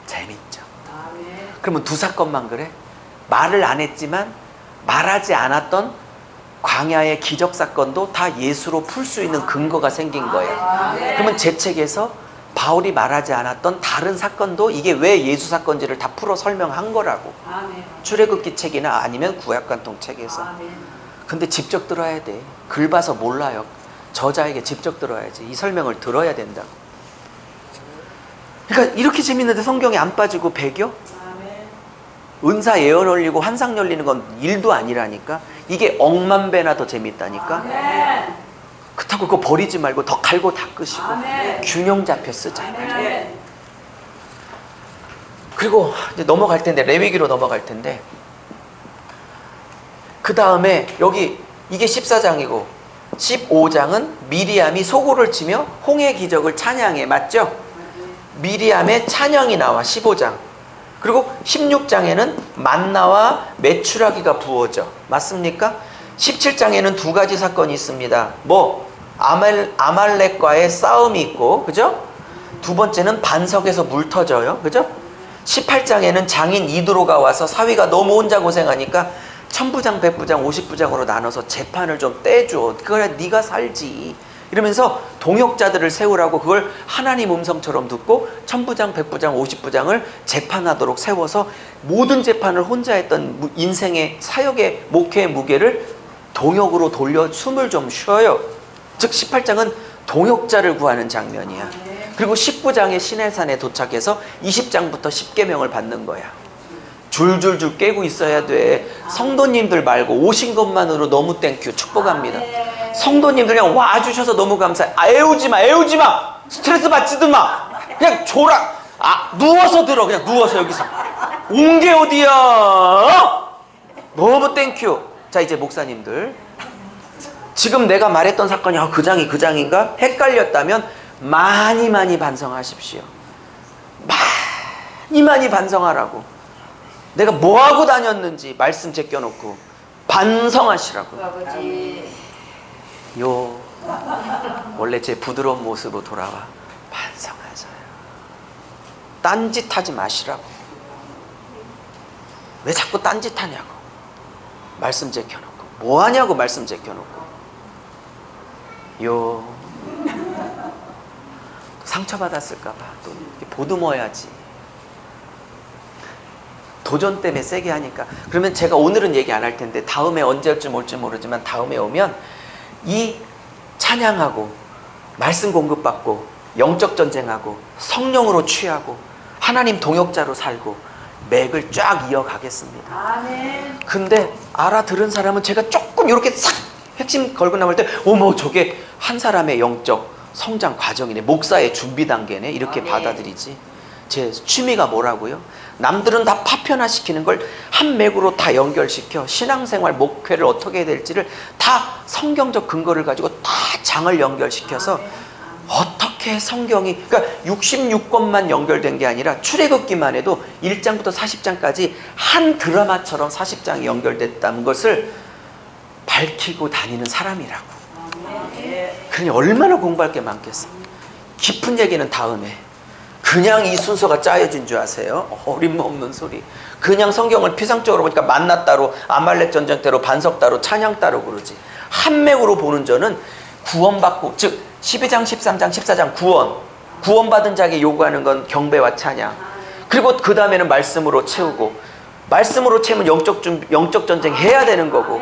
재밌죠. 그러면 두 사건만 그래? 말을 안 했지만 말하지 않았던 광야의 기적 사건도 다 예수로 풀 수 있는 근거가 생긴 거예요. 그러면 제 책에서 바울이 말하지 않았던 다른 사건도 이게 왜 예수 사건지를 다 풀어 설명한 거라고. 출애굽기 책이나 아니면 구약관통 책에서. 근데 직접 들어야 돼. 글 봐서 몰라요. 저자에게 직접 들어야지. 이 설명을 들어야 된다고. 그러니까 이렇게 재밌는데 성경에 안 빠지고 배겨? 은사 예언 올리고 환상 열리는 건 일도 아니라니까. 이게 억만 배나 더 재밌다니까. 그렇다고 그거 버리지 말고 더 갈고 닦으시고 균형 잡혀 쓰자. 그리고 이제 넘어갈 텐데, 레위기로 넘어갈 텐데, 그 다음에 여기 이게 14장이고 15장은 미리암이 소고를 치며 홍해 기적을 찬양해. 맞죠? 미리암의 찬양이 나와. 15장. 그리고 16장에는 만나와 메추라기가 부어져. 맞습니까? 17장에는 두 가지 사건이 있습니다. 뭐 아말렉과의 싸움이 있고, 그죠? 두 번째는 반석에서 물 터져요. 그죠? 18장에는 장인 이드로가 와서 사위가 너무 혼자 고생하니까 천부장, 백부장, 50부장으로 나눠서 재판을 좀 떼줘. 그거야 네가 살지. 이러면서 동역자들을 세우라고 그걸 하나님 음성처럼 듣고 천부장, 백부장, 50부장을 재판하도록 세워서 모든 재판을 혼자 했던 인생의 사역의 목회의 무게를 동역으로 돌려 숨을 좀 쉬어요. 즉 18장은 동역자를 구하는 장면이야. 그리고 19장의 시내산에 도착해서 20장부터 10계명을 받는 거야. 줄줄줄 깨고 있어야 돼. 성도님들 말고 오신 것만으로 너무 땡큐 축복합니다. 성도님들 그냥 와주셔서 너무 감사해. 애우지 마. 스트레스 받지도 마. 그냥 졸아. 누워서 들어. 그냥 누워서 여기서. 온 게 어디야? 너무 땡큐. 자, 이제 목사님들, 지금 내가 말했던 사건이 그 장이 그 장인가? 헷갈렸다면 많이 반성하십시오. 많이 반성하라고. 내가 뭐하고 다녔는지 말씀 제껴놓고 반성하시라고. 아버지. 원래 제 부드러운 모습으로 돌아와. 반성하세요. 딴짓하지 마시라고. 왜 자꾸 딴짓하냐고. 말씀 제껴놓고. 뭐하냐고 말씀 제껴놓고. 상처받았을까봐 또 보듬어야지. 도전 때문에 세게 하니까. 그러면 제가 오늘은 얘기 안 할 텐데 다음에 언제 올지 모르지만 다음에 오면 이 찬양하고 말씀 공급받고 영적 전쟁하고 성령으로 취하고 하나님 동역자로 살고 맥을 쫙 이어가겠습니다. 아멘. 근데 알아들은 사람은 제가 조금 이렇게 싹 핵심 걸고 나올 때 어머 저게 한 사람의 영적 성장 과정이네, 목사의 준비 단계네, 이렇게 받아들이지. 제 취미가 뭐라고요? 남들은 다 파편화시키는 걸 한 맥으로 다 연결시켜 신앙생활 목회를 어떻게 해야 될지를 다 성경적 근거를 가지고 다 장을 연결시켜서 어떻게 성경이, 그러니까 66권만 연결된 게 아니라 출애굽기만 해도 1장부터 40장까지 한 드라마처럼 40장이 연결됐다는 것을 밝히고 다니는 사람이라고. 그러니 얼마나 공부할 게 많겠어. 깊은 얘기는 다음에. 그냥 이 순서가 짜여진 줄 아세요? 어림없는 소리. 그냥 성경을 피상적으로 보니까 만나 따로, 아말렉 전쟁 따로, 반석 따로, 찬양 따로 그러지. 한 맥으로 보는 저는 구원받고, 즉 12장, 13장, 14장 구원받은 자에게 요구하는 건 경배와 찬양. 그리고 그 다음에는 말씀으로 채우고, 말씀으로 채우면 영적 전쟁 해야 되는 거고,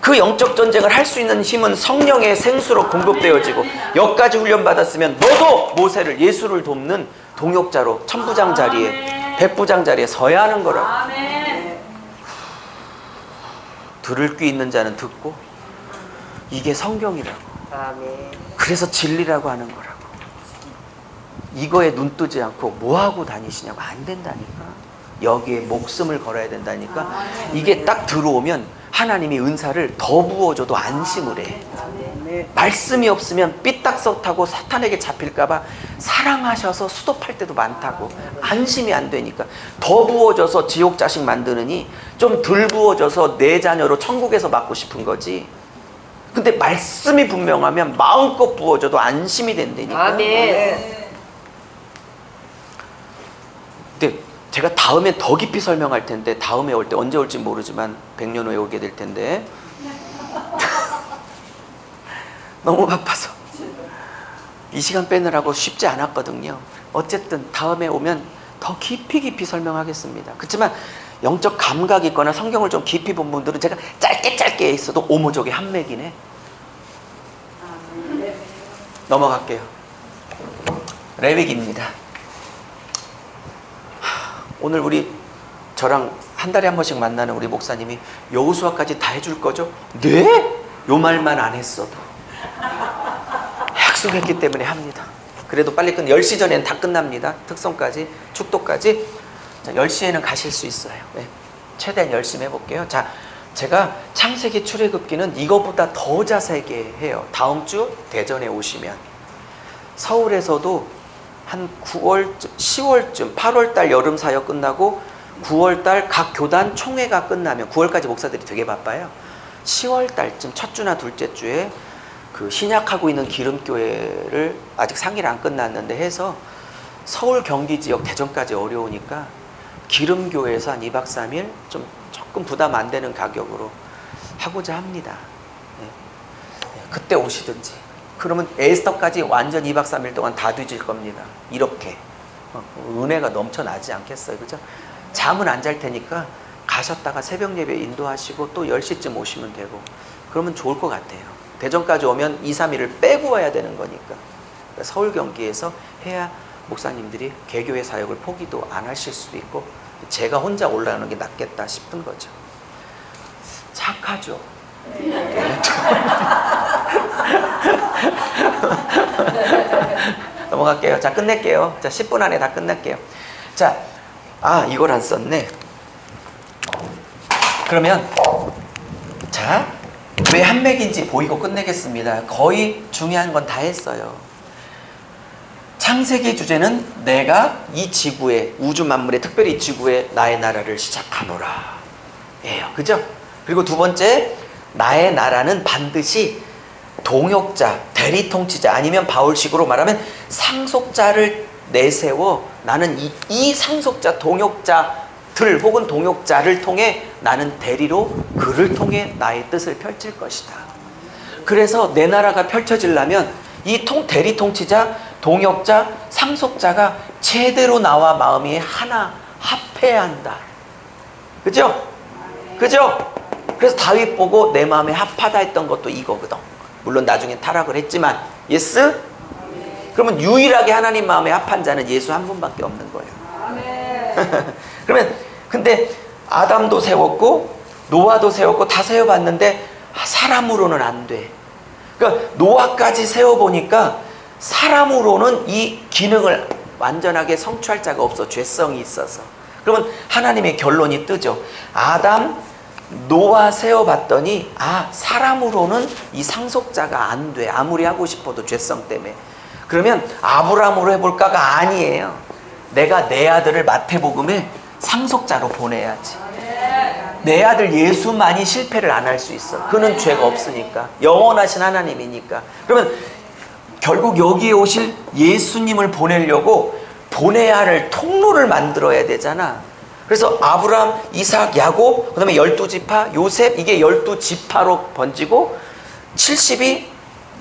그 영적 전쟁을 할 수 있는 힘은 성령의 생수로 공급되어지고, 여기까지 훈련받았으면 너도 모세를, 예수를 돕는 동역자로 천부장 자리에, 백부장 자리에 서야 하는 거라고. 들을 귀 있는 자는 듣고, 이게 성경이라고. 그래서 진리라고 하는 거라고. 이거에 눈 뜨지 않고 뭐하고 다니시냐고. 안 된다니까. 여기에 목숨을 걸어야 된다니까. 이게 딱 들어오면 하나님이 은사를 더 부어줘도 안심을 해. 말씀이 없으면 삐딱서타고 사탄에게 잡힐까봐 사랑하셔서 수도팔 때도 많다고. 안심이 안 되니까. 더 부어줘서 지옥 자식 만드느니 좀 덜 부어줘서 내 자녀로 천국에서 맞고 싶은 거지. 근데 말씀이 분명하면 마음껏 부어줘도 안심이 된다니까. 아멘. 근데 제가 다음에 더 깊이 설명할 텐데, 다음에 올 때 언제 올지 모르지만 100년 후에 오게 될 텐데 너무 바빠서 이 시간 빼느라고 쉽지 않았거든요. 어쨌든 다음에 오면 더 깊이 설명하겠습니다. 그렇지만 영적 감각이 있거나 성경을 좀 깊이 본 분들은 제가 짧게 있어도 오모 저게 한 맥이네. 넘어갈게요. 레위기입니다. 오늘 우리 저랑 한 달에 한 번씩 만나는 우리 목사님이 여호수아까지 다 해줄 거죠? 네? 요 말만 안 했어도. 약속했기 때문에 합니다. 그래도 빨리 10시 전에는 다 끝납니다. 특송까지, 축도까지. 자, 10시에는 가실 수 있어요. 네. 최대한 열심히 해볼게요. 자, 제가 창세기 출애굽기는 이거보다 더 자세하게 해요. 다음 주 대전에 오시면. 서울에서도 한 9월쯤, 10월쯤, 8월달 여름 사역 끝나고 9월달 각 교단 총회가 끝나면 9월까지 목사들이 되게 바빠요. 10월달쯤 첫 주나 둘째 주에 그 신약하고 있는 기름교회를 아직 상의를 안 끝났는데 해서 서울 경기 지역 대전까지 어려우니까 기름교회에서 한 2박 3일 좀 조금 부담 안 되는 가격으로 하고자 합니다. 네. 그때 오시든지. 그러면 에스터까지 완전 2박 3일 동안 다 뒤질 겁니다. 이렇게. 은혜가 넘쳐나지 않겠어요. 그죠? 잠은 안 잘 테니까 가셨다가 새벽 예배 인도하시고 또 10시쯤 오시면 되고 그러면 좋을 것 같아요. 대전까지 오면 2, 3일을 빼고 와야 되는 거니까. 그러니까 서울 경기에서 해야 목사님들이 개교회 사역을 포기도 안 하실 수도 있고 제가 혼자 올라가는 게 낫겠다 싶은 거죠. 착하죠? 넘어갈게요. 자, 끝낼게요. 자, 10분 안에 다 끝낼게요. 자, 이걸 안 썼네. 그러면 자, 왜 한맥인지 보이고 끝내겠습니다. 거의 중요한 건 다 했어요. 창세기 주제는 내가 이 지구에, 우주 만물에, 특별히 이 지구에 나의 나라를 시작하노라 예요. 그죠? 그리고 두 번째, 나의 나라는 반드시 동역자, 대리통치자 아니면 바울식으로 말하면 상속자를 내세워 나는 이 상속자, 동역자들 혹은 동역자를 통해 나는 대리로 그를 통해 나의 뜻을 펼칠 것이다. 그래서 내 나라가 펼쳐지려면 이 대리 통치자, 동역자, 상속자가 제대로 나와 마음이 하나 합해야 한다. 그죠? 그죠? 그래서 다윗 보고 내 마음에 합하다 했던 것도 이거거든. 물론 나중에 타락을 했지만 예스? 그러면 유일하게 하나님 마음에 합한 자는 예수 한 분밖에 없는 거예요. 그러면 근데 아담도 세웠고 노아도 세웠고 다 세워봤는데 사람으로는 안 돼. 그러니까 노아까지 세워보니까 사람으로는 이 기능을 완전하게 성취할 자가 없어. 죄성이 있어서. 그러면 하나님의 결론이 뜨죠. 아담, 노아 세워봤더니 사람으로는 이 상속자가 안 돼. 아무리 하고 싶어도 죄성 때문에. 그러면 아브라함으로 해볼까가 아니에요. 내가 내 아들을 마태복음에 상속자로 보내야지. 내 아들 예수만이 실패를 안 할 수 있어. 그는 죄가 없으니까. 영원하신 하나님이니까. 그러면 결국 여기에 오실 예수님을 보내려고 보내야 할 통로를 만들어야 되잖아. 그래서 아브라함, 이삭, 야곱, 그 다음에 12지파, 요셉, 이게 12지파로 번지고 70이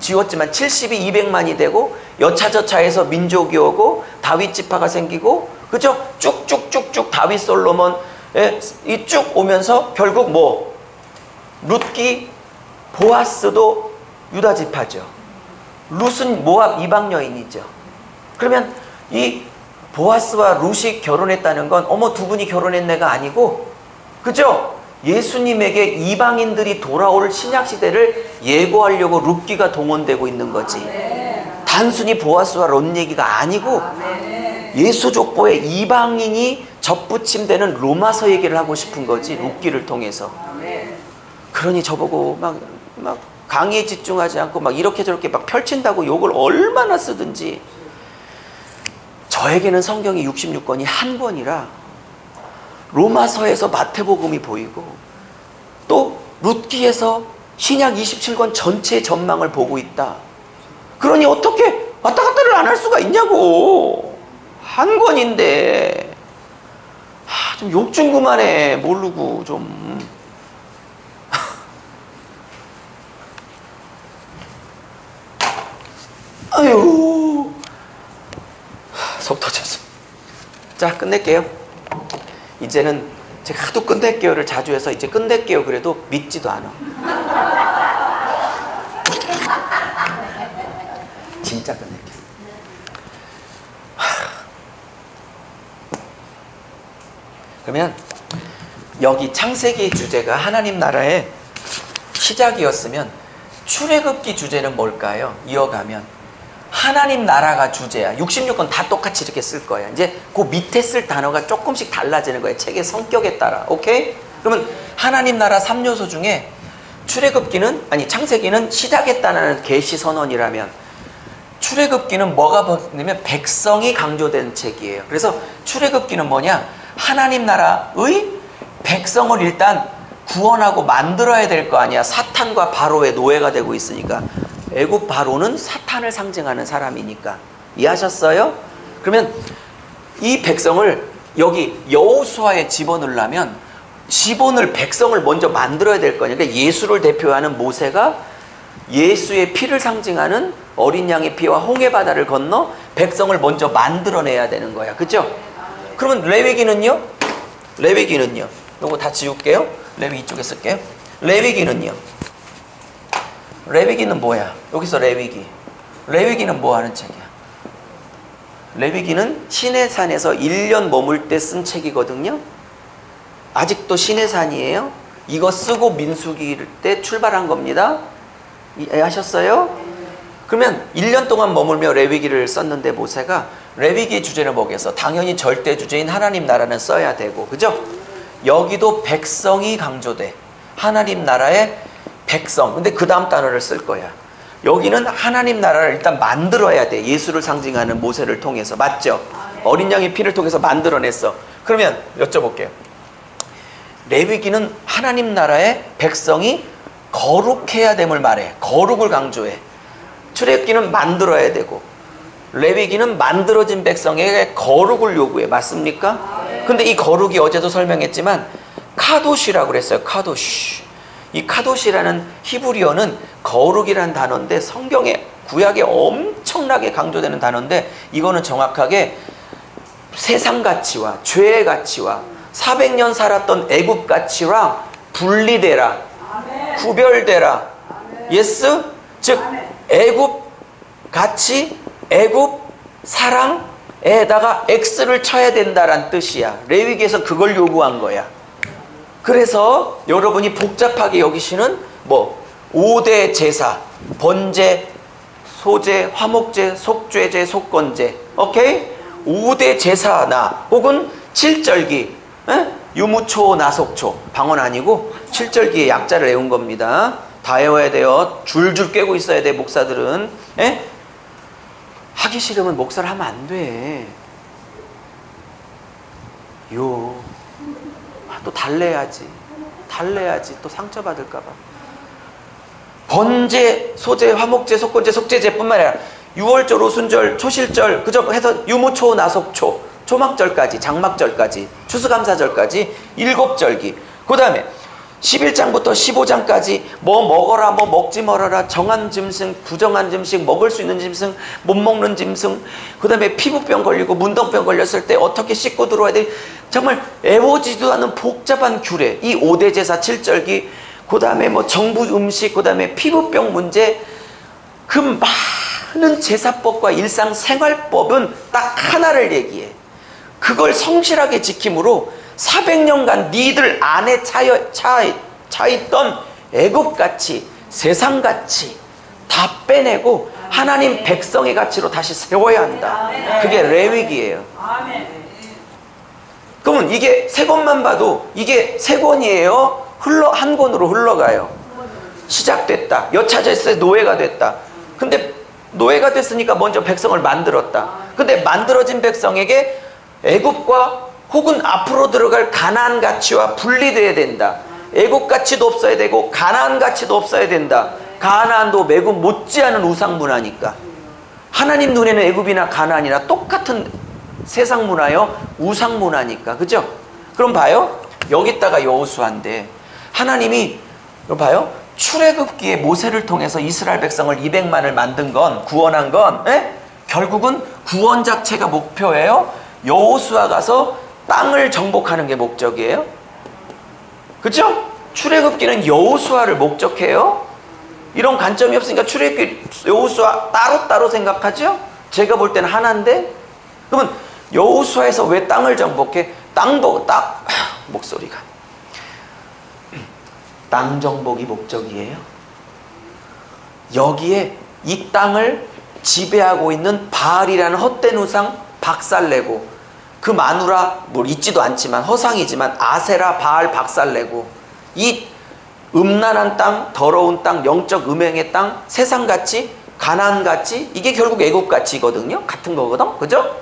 지웠지만 70이 200만이 되고 여차저차해서 민족이 오고 다윗 지파가 생기고 그죠? 쭉쭉쭉쭉 다윗 솔로몬 이 쭉 오면서 결국 뭐 룻기 보아스도 유다 지파죠. 룻은 모압 이방 여인이죠. 그러면 이 보아스와 룻이 결혼했다는 건 두 분이 결혼했네가 아니고 그죠? 예수님에게 이방인들이 돌아올 신약 시대를 예고하려고 룻기가 동원되고 있는 거지. 단순히 보아스와 롯 얘기가 아니고 예수 족보에 이방인이 접붙임되는 로마서 얘기를 하고 싶은 거지. 룻기를 통해서. 그러니 저보고 막 강의에 집중하지 않고 막 이렇게 저렇게 막 펼친다고 욕을 얼마나 쓰든지. 저에게는 성경이 66권이 한 권이라 로마서에서 마태복음이 보이고 또 룻기에서 신약 27권 전체의 전망을 보고 있다. 그러니 어떻게 왔다 갔다를 안 할 수가 있냐고. 한 권인데 좀 욕 좀 그만해. 모르고 좀. 아유 속 터졌어. 자, 끝낼게요. 이제는 제가 하도 끝낼게요를 자주 해서 이제 끝낼게요 그래도 믿지도 않아. 진짜 끝낼게요. 그러면 여기 창세기 주제가 하나님 나라의 시작이었으면 출애굽기 주제는 뭘까요? 이어가면 하나님 나라가 주제야. 66권 다 똑같이 이렇게 쓸 거야. 이제 그 밑에 쓸 단어가 조금씩 달라지는 거야. 책의 성격에 따라. 오케이? 그러면 하나님 나라 3요소 중에 출애굽기는 아니 창세기는 시작했다는 계시 선언이라면 출애굽기는 뭐가 보냐면 백성이 강조된 책이에요. 그래서 출애굽기는 뭐냐? 하나님 나라의 백성을 일단 구원하고 만들어야 될 거 아니야. 사탄과 바로의 노예가 되고 있으니까. 애굽 바로는 사탄을 상징하는 사람이니까. 이해하셨어요? 그러면 이 백성을 여기 여호수아에 집어넣으려면 백성을 먼저 만들어야 될 거니까 그러니까 예수를 대표하는 모세가 예수의 피를 상징하는 어린 양의 피와 홍해 바다를 건너 백성을 먼저 만들어내야 되는 거야. 그죠? 그러면 레위기는요? 요거 다 지울게요. 레위 이쪽에 쓸게요. 레위기는 뭐야? 여기서 레위기는 뭐 하는 책이야? 레위기는 시내산에서 1년 머물 때 쓴 책이거든요. 아직도 시내산이에요. 이거 쓰고 민수기 때 출발한 겁니다. 이해하셨어요? 그러면 1년 동안 머물며 레위기를 썼는데 모세가 레위기의 주제는 뭐겠어? 당연히 절대 주제인 하나님 나라는 써야 되고, 그죠? 여기도 백성이 강조돼. 하나님 나라의 백성. 근데 그 다음 단어를 쓸 거야. 여기는 하나님 나라를 일단 만들어야 돼. 예수를 상징하는 모세를 통해서. 맞죠? 어린 양의 피를 통해서 만들어냈어. 그러면 여쭤볼게요. 레위기는 하나님 나라의 백성이 거룩해야 됨을 말해. 거룩을 강조해. 출애굽기는 만들어야 되고 레위기는 만들어진 백성에게 거룩을 요구해. 맞습니까? 근데 이 거룩이 어제도 설명했지만 카도시라고 그랬어요. 카도시. 이 카도시라는 히브리어는 거룩이라는 단어인데 성경에 구약에 엄청나게 강조되는 단어인데 이거는 정확하게 세상 가치와 죄의 가치와 400년 살았던 애굽 가치랑 분리되라. 구별되라. 예스? 즉 애굽 가치, 애굽 사랑에다가 X를 쳐야 된다란 뜻이야. 레위기에서 그걸 요구한 거야. 그래서 여러분이 복잡하게 여기시는 뭐 5대 제사, 번제, 소제, 화목제, 속죄제, 속건제, 오케이? 5대 제사나 혹은 7절기, 유무초, 나속초, 방언 아니고 7절기의 약자를 외운 겁니다. 다 외워야 돼요. 줄줄 꿰고 있어야 돼, 목사들은. 하기 싫으면 목사를 하면 안 돼. 또 달래야지. 또 상처받을까봐. 번제, 소제, 화목제, 속건제, 속죄제뿐만 아니라 6월절, 오순절, 초실절, 그저 해서 유무초, 나속초, 초막절까지, 장막절까지, 추수감사절까지 7절기. 그 다음에 11장부터 15장까지 뭐 먹어라, 뭐 먹지 말아라, 정한 짐승, 부정한 짐승, 먹을 수 있는 짐승, 못 먹는 짐승, 그 다음에 피부병 걸리고 문둥병 걸렸을 때 어떻게 씻고 들어와야 돼. 정말 애워지도 않은 복잡한 규례. 이 5대 제사 7절기, 그 다음에 뭐 정부 음식, 그 다음에 피부병 문제, 그 많은 제사법과 일상생활법은 딱 하나를 얘기해. 그걸 성실하게 지킴으로 400년간 니들 안에 차있던 애국가치, 세상가치 다 빼내고 하나님 백성의 가치로 다시 세워야 한다. 그게 레위기예요. 그러면 이게 세 권만 봐도 이게 세 권이에요? 한 권으로 흘러가요. 시작됐다. 여차저차의 노예가 됐다. 근데 노예가 됐으니까 먼저 백성을 만들었다. 근데 만들어진 백성에게 애굽과 혹은 앞으로 들어갈 가나안 가치와 분리돼야 된다. 애굽 가치도 없어야 되고 가나안 가치도 없어야 된다. 가나안도 애굽 못지않은 우상 문화니까. 하나님 눈에는 애굽이나 가나안이나 똑같은 세상 문화요, 우상 문화니까. 그죠? 그럼 봐요. 여기다가 여호수아인데 하나님이 이거 봐요. 출애굽기에 모세를 통해서 이스라엘 백성을 200만을 만든 건, 구원한 건 결국은 구원 자체가 목표예요. 여호수아 가서 땅을 정복하는 게 목적이에요. 그죠? 출애굽기는 여호수아를 목적해요. 이런 관점이 없으니까 출애굽기 여호수아 따로따로 생각하죠? 제가 볼 때는 하나인데. 그러면 여호수아에서 왜 땅을 정복해? 목소리가 땅 정복이 목적이에요. 여기에 이 땅을 지배하고 있는 바알이라는 헛된 우상 박살내고, 그 마누라 뭐 있지도 않지만 허상이지만 아세라 바알 박살내고, 이 음란한 땅, 더러운 땅, 영적 음행의 땅, 세상같이 가나안같이, 이게 결국 애국같이거든요. 같은 거거든, 그죠?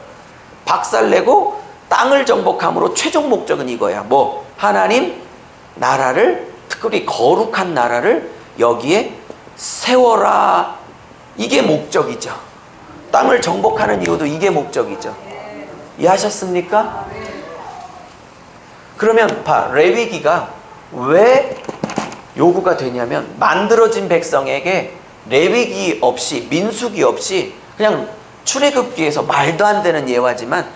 박살내고 땅을 정복함으로 최종 목적은 이거야. 뭐? 하나님 나라를, 특별히 거룩한 나라를 여기에 세워라. 이게 목적이죠. 땅을 정복하는 이유도 이게 목적이죠. 이해하셨습니까? 그러면 레위기가 왜 요구가 되냐면, 만들어진 백성에게 레위기 없이, 민수기 없이, 그냥 출애굽기에서 말도 안 되는 예화지만